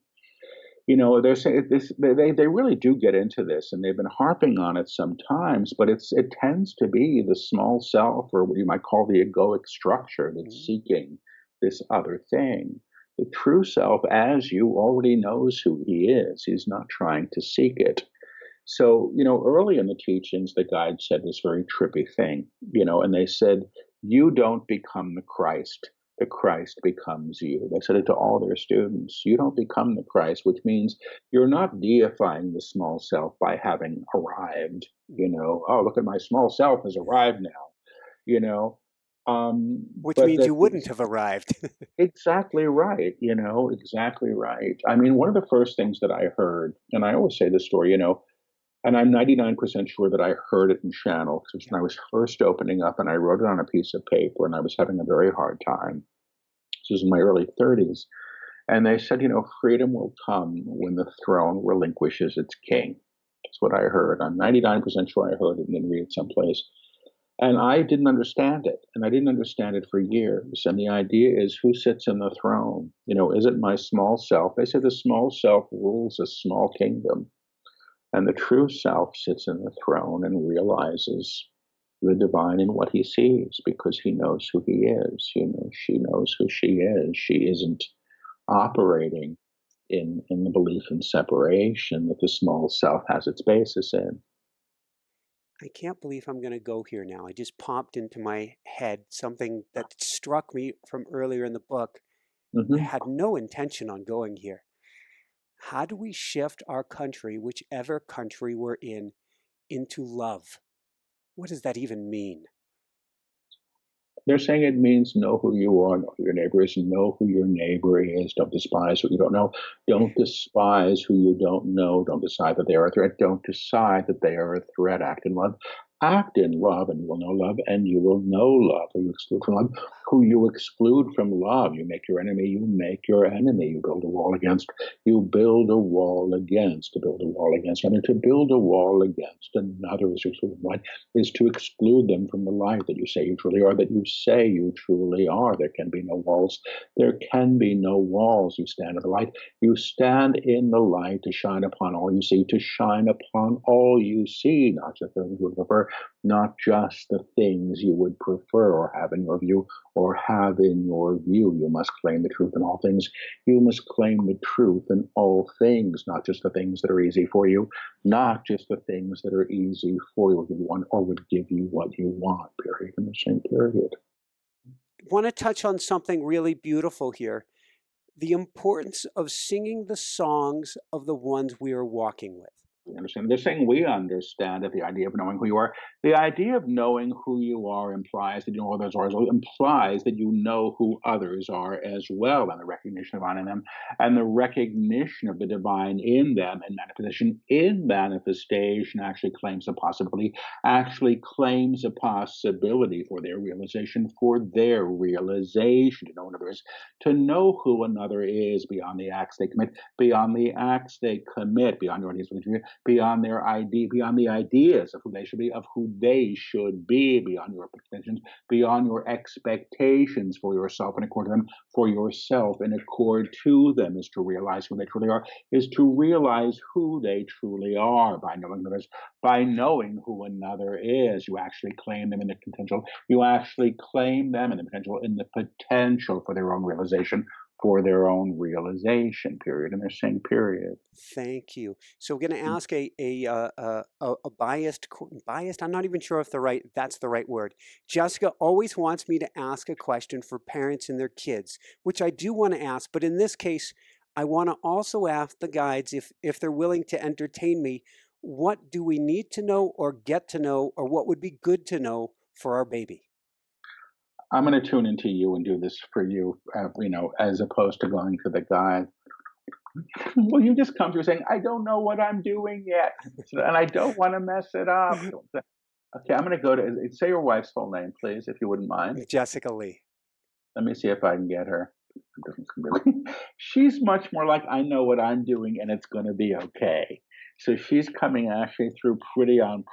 They're saying this. They really do get into this, and they've been harping on it sometimes. But it tends to be the small self, or what you might call the egoic structure, that's seeking this other thing. The true self, as you, already knows who he is. He's not trying to seek it. So, early in the teachings, the guide said this very trippy thing, and they said, you don't become the Christ becomes you. They said it to all their students. You don't become the Christ, which means you're not deifying the small self by having arrived, oh, look at my small self has arrived now, which means you wouldn't have arrived. Exactly right, exactly right. I mean, one of the first things that I heard, and I always say this story, and I'm 99% sure that I heard it in channel, because when I was first opening up and I wrote it on a piece of paper and I was having a very hard time. This was in my early 30s. And they said, freedom will come when the throne relinquishes its king. That's what I heard. I'm 99% sure I heard it and didn't read it someplace. And I didn't understand it. And I didn't understand it for years. And the idea is, who sits in the throne? Is it my small self? They say the small self rules a small kingdom. And the true self sits in the throne and realizes the divine in what he sees, because he knows who he is. She knows who she is. She isn't operating in the belief in separation that the small self has its basis in. I can't believe I'm going to go here now. I just popped into my head something that struck me from earlier in the book. I Hmm. had no intention on going here. How do we shift our country, whichever country we're in, into love? What does that even mean? They're saying it means know who you are, know who your neighbor is, know who your neighbor is. Don't despise what you don't know. Don't despise who you don't know. Don't decide that they are a threat. Don't decide that they are a threat. Act in love. Act in love, and you will know love, and you will know love. Who you exclude from love, who you exclude from love. You make your enemy. You make your enemy. You build a wall against. You build a wall against. To build a wall against another. To build a wall against another is to exclude from light. Is to exclude them from the light that you say you truly are. That you say you truly are. There can be no walls. There can be no walls. You stand in the light. You stand in the light to shine upon all you see. To shine upon all you see, not just the things you would prefer, not just the things you would prefer or have in your view or have in your view. You must claim the truth in all things. You must claim the truth in all things, not just the things that are easy for you, not just the things that are easy for you, would give you one, or would give you what you want, period, in the same period. I want to touch on something really beautiful here: the importance of singing the songs of the ones we are walking with. We understand. They're saying we understand that the idea of knowing who you are. The idea of knowing who you are implies that you know who others are, as well, implies that you know who others are as well, and the recognition of divine in them, and the recognition of the divine in them, and manifestation in manifestation actually claims a possibility, for their realization, to know another is, to know who another is beyond the acts they commit, beyond your ideas, beyond beyond the ideas of who they should be, beyond your expectations, beyond your expectations for yourself in accord to them, for yourself in accord to them, is to realize who they truly are, is to realize who they truly are by knowing others, by knowing who another is. You actually claim them in the potential. You actually claim them in the potential for their own realization, period, and they're saying period. Thank you. So we're going to ask a biased. I'm not even sure if that's the right word. Jessica always wants me to ask a question for parents and their kids, which I do want to ask. But in this case, I want to also ask the guides if they're willing to entertain me. What do we need to know or get to know, or what would be good to know for our baby? I'm going to tune into you and do this for you, as opposed to going to the guy. Well, you just come through saying, I don't know what I'm doing yet, and I don't want to mess it up. Okay, I'm going to go to, say your wife's full name, please, if you wouldn't mind. Jessica Lee. Let me see if I can get her. She's much more like, I know what I'm doing and it's going to be okay. So she's coming actually through pretty on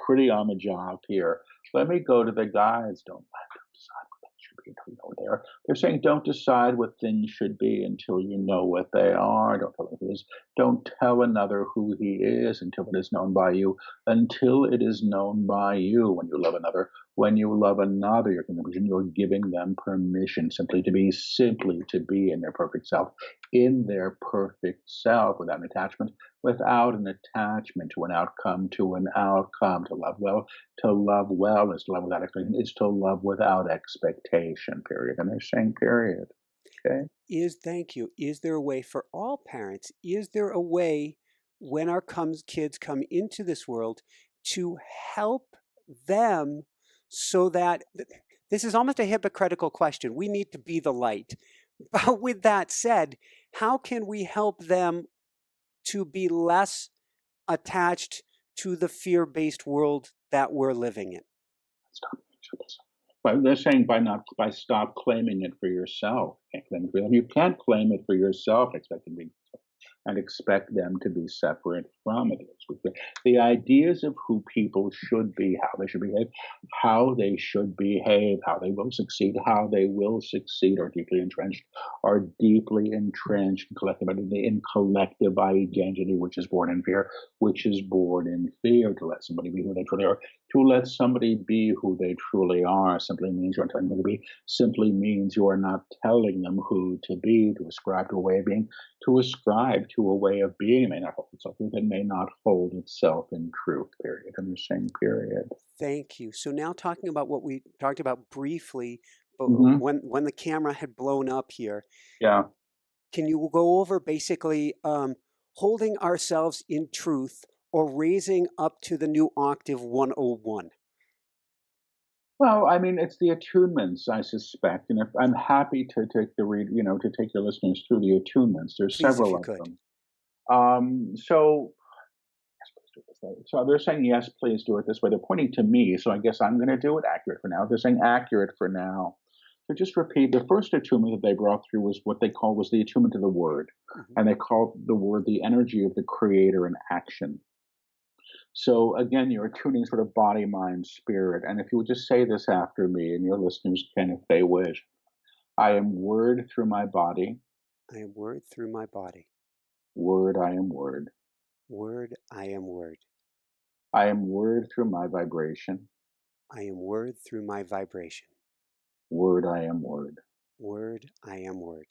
the job here. Let me go to the guides. Don't let them decide what things should be until you know what they are. They're saying don't decide what things should be until you know what they are. Don't tell who he is. Don't tell another who he is until it is known by you. Until it is known by you. When you love another, you're giving them permission simply to be in their perfect self, without an attachment, to an outcome, to love well is to love without expectation, is to love without expectation, period. And they're saying period. Okay. Thank you. Is there a way for all parents? Is there a way when our kids come into this world to help them so that this is almost a hypocritical question? We need to be the light. But with that said, how can we help them to be less attached to the fear-based world that we're living in? Stop. But they're saying by stop claiming it for yourself. You can't claim it for yourself. Expect it to be. and expect them to be separate from it. The ideas of who people should be, how they should behave, how they will succeed, are deeply entrenched in collective identity, which is born in fear, to let somebody be who they truly are. To let somebody be who they truly are simply means you're not telling them to be, simply means you are not telling them who to be, to ascribe to a way of being, to ascribe to a way of being. It may not hold itself truth, it may not hold itself in truth, period, in the same period. Thank you. So now talking about what we talked about briefly, but Mm-hmm. when the camera had blown up here, Yeah. can you go over basically holding ourselves in truth or raising up to the new octave 101? Well, I mean, it's the attunements, I suspect, and if I'm happy to take to take your listeners through the attunements. There's Please, if several you of could. them. So yes, please do it this way. So they're saying yes, please do it this way. They're pointing to me, so I guess I'm going to do it accurate for now. They're saying accurate for now. So just repeat. The first attunement that they brought through was what they call was the attunement to the word, and they called the word the energy of the creator in action. So again, you're attuning sort of body, mind, spirit. And if you would just say this after me, and your listeners can if they wish. I am word through my body. I am word through my body. Word, I am word. Word, I am word. I am word through my vibration. I am word through my vibration. Word, I am word. Word, I am word.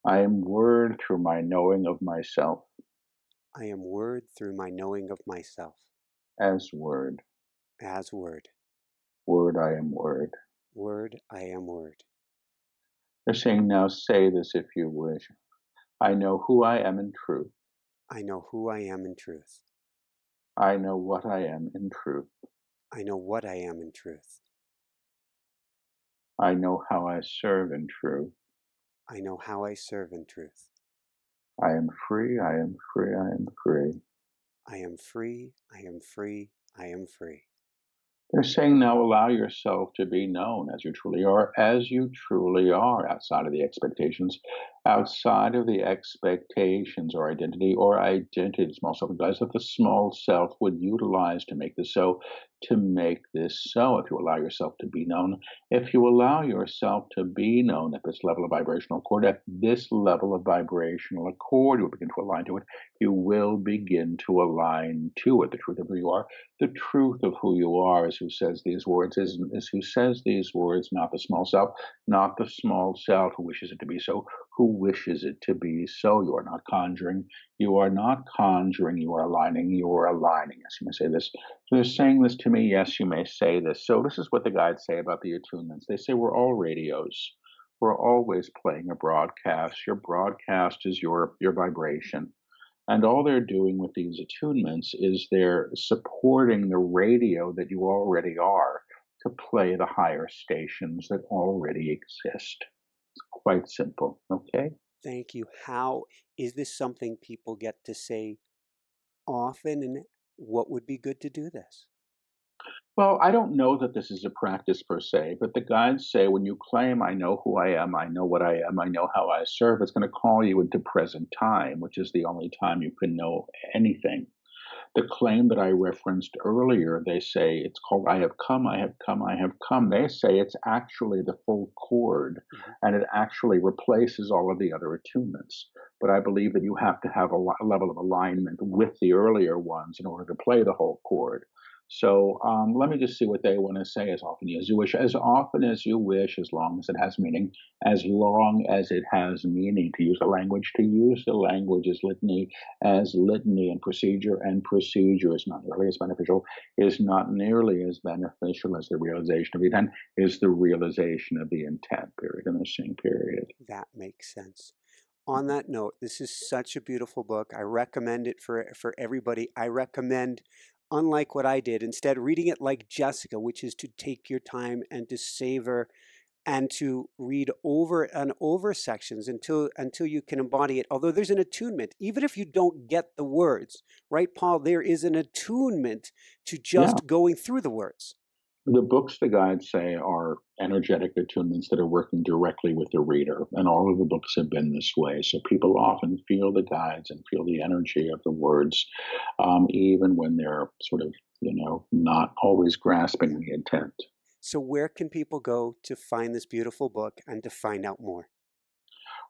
I am word through my knowing of myself. I am word through my knowing of myself. As word. As word. Word, I am word. Word, I am word. They're saying now say this if you wish. I know who I am in truth. I know who I am in truth. I know what I am in truth. I know what I am in truth. I know how I serve in truth. I know how I serve in truth. I am free, I am free, I am free. I am free, I am free, I am free. They're saying now allow yourself to be known as you truly are, outside of the expectations, or identity, the small self implies that the small self would utilize to make this so, if you allow yourself to be known. If you allow yourself to be known at this level of vibrational accord, you will begin to align to it. You will begin to align to it, the truth of who you are. The truth of who you are is who says these words, not the small self who wishes it to be so, You are not conjuring, you are aligning, Yes, you may say this. So they're saying this to me, yes, you may say this. So this is what the guides say about the attunements. They say we're all radios. We're always playing a broadcast. Your broadcast is your vibration. And all they're doing with these attunements is they're supporting the radio that you already are to play the higher stations that already exist. It's quite simple, okay? Thank you. How is this something people get to say often, and what would be good to do this? Well, I don't know that this is a practice per se, but the guides say when you claim, I know who I am, I know what I am, I know how I serve, it's going to call you into present time, which is the only time you can know anything. The claim that I referenced earlier, they say it's called I have come, I have come, I have come. They say it's actually the full chord, and it actually replaces all of the other attunements. But I believe that you have to have a level of alignment with the earlier ones in order to play the whole chord. So let me just see what they want to say as often as you wish. As often as you wish, as long as it has meaning. As long as it has meaning. To use the language is litany, as litany, and procedure is not nearly as beneficial, as the realization of the intent, is the realization of the intent, period, in the same period. That makes sense. On that note, this is such a beautiful book. I recommend it for everybody. I recommend, unlike what I did, instead reading it like Jessica, which is to take your time and to savor and to read over and over sections until you can embody it. Although there's an attunement, even if you don't get the words, right, Paul? There is an attunement to just going through the words. The books, the guides say, are energetic attunements that are working directly with the reader. And all of the books have been this way. So people often feel the guides and feel the energy of the words, even when they're sort of, not always grasping the intent. So where can people go to find this beautiful book and to find out more?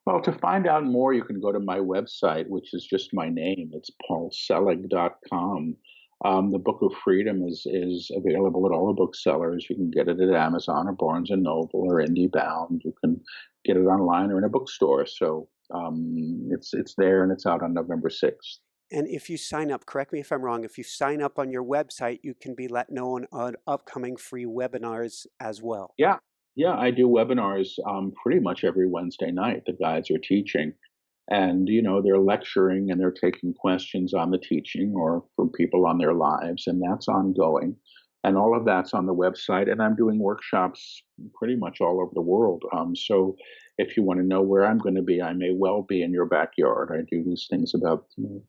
Well, to find out more, you can go to my website, which is just my name. It's paulselig.com. The Book of Freedom is available at all the booksellers. You can get it at Amazon or Barnes and Noble or IndieBound. You can get it online or in a bookstore. So it's there, and it's out on November 6th. And if you sign up, correct me if I'm wrong, if you sign up on your website, you can be let know on upcoming free webinars as well. Yeah, yeah, I do webinars pretty much every Wednesday night. The guides are teaching, and they're lecturing and they're taking questions on the teaching or from people on their lives, and that's ongoing. And all of that's on the website. And I'm doing workshops pretty much all over the world. So if you want to know where I'm going to be, I may well be in your backyard. I do these things about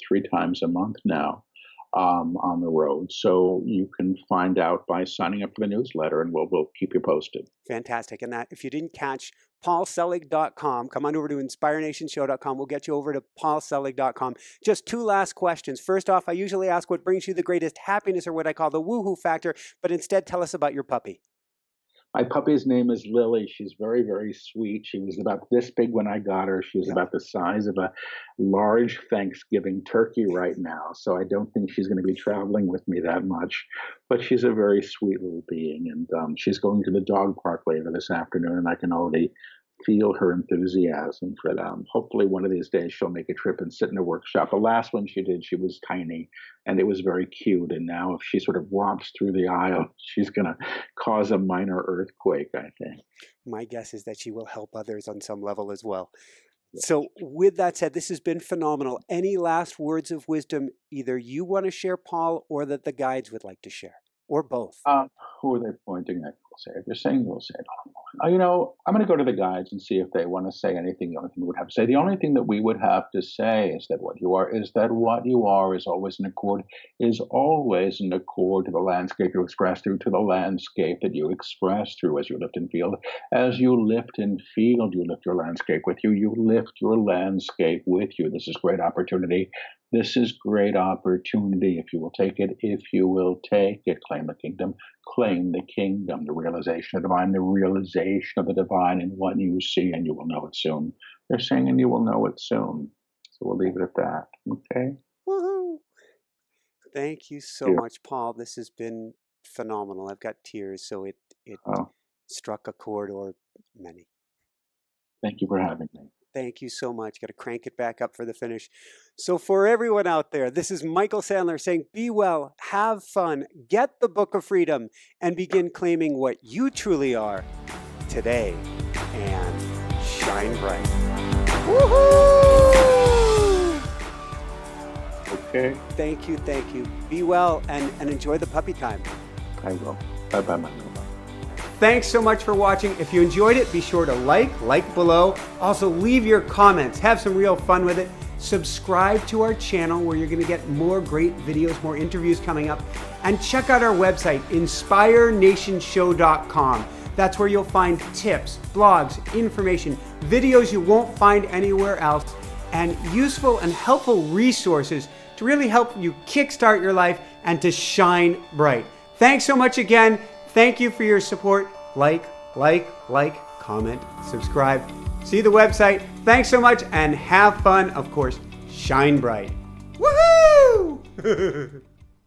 3 times a month now on the road. So you can find out by signing up for the newsletter, and we'll keep you posted. Fantastic. And that, if you didn't catch paulselig.com, come on over to inspirenationshow.com. We'll get you over to paulselig.com. Just 2 last questions. First off, I usually ask what brings you the greatest happiness, or what I call the woohoo factor, but instead tell us about your puppy. My puppy's name is Lily. She's very, very sweet. She was about this big when I got her. She was about the size of a large Thanksgiving turkey right now. So I don't think she's going to be traveling with me that much. But she's a very sweet little being. And she's going to the dog park later this afternoon, and I can already feel her enthusiasm for them. Hopefully one of these days she'll make a trip and sit in a workshop. The last one she did, she was tiny and it was very cute. And now if she sort of romps through the aisle, she's going to cause a minor earthquake, I think. My guess is that she will help others on some level as well. So with that said, this has been phenomenal. Any last words of wisdom either you want to share, Paul, or that the guides would like to share, or both? Who are they pointing at? They're saying they'll say it. I'm going to go to the guides and see if they want to say anything. The only thing we would have to say, the only thing that we would have to say is that what you are is always in accord, to the landscape you express through, to the landscape that you express through as you lift and feel. As you lift and feel, you lift your landscape with you. You lift your landscape with you. This is great opportunity. This is great opportunity. If you will take it, claim the kingdom, claim the kingdom, the realization of the divine in what you see, and you will know it soon. They're saying, and you will know it soon. So we'll leave it at that. Okay. Woohoo! Thank you so much, Paul. This has been phenomenal. I've got tears, so it struck a chord or many. Thank you for having me. Thank you so much. Got to crank it back up for the finish. So for everyone out there, this is Michael Sandler saying, be well, have fun, get the Book of Freedom, and begin claiming what you truly are today, and shine bright. Woohoo! Okay. Thank you, thank you. Be well and enjoy the puppy time. I will. Bye-bye, Michael. Thanks so much for watching. If you enjoyed it, be sure to like below. Also, leave your comments. Have some real fun with it. Subscribe to our channel where you're going to get more great videos, more interviews coming up. And check out our website, inspirenationshow.com. That's where you'll find tips, blogs, information, videos you won't find anywhere else, and useful and helpful resources to really help you kickstart your life and to shine bright. Thanks so much again. Thank you for your support. Like, comment, subscribe. See the website. Thanks so much and have fun. Of course, shine bright. Woohoo!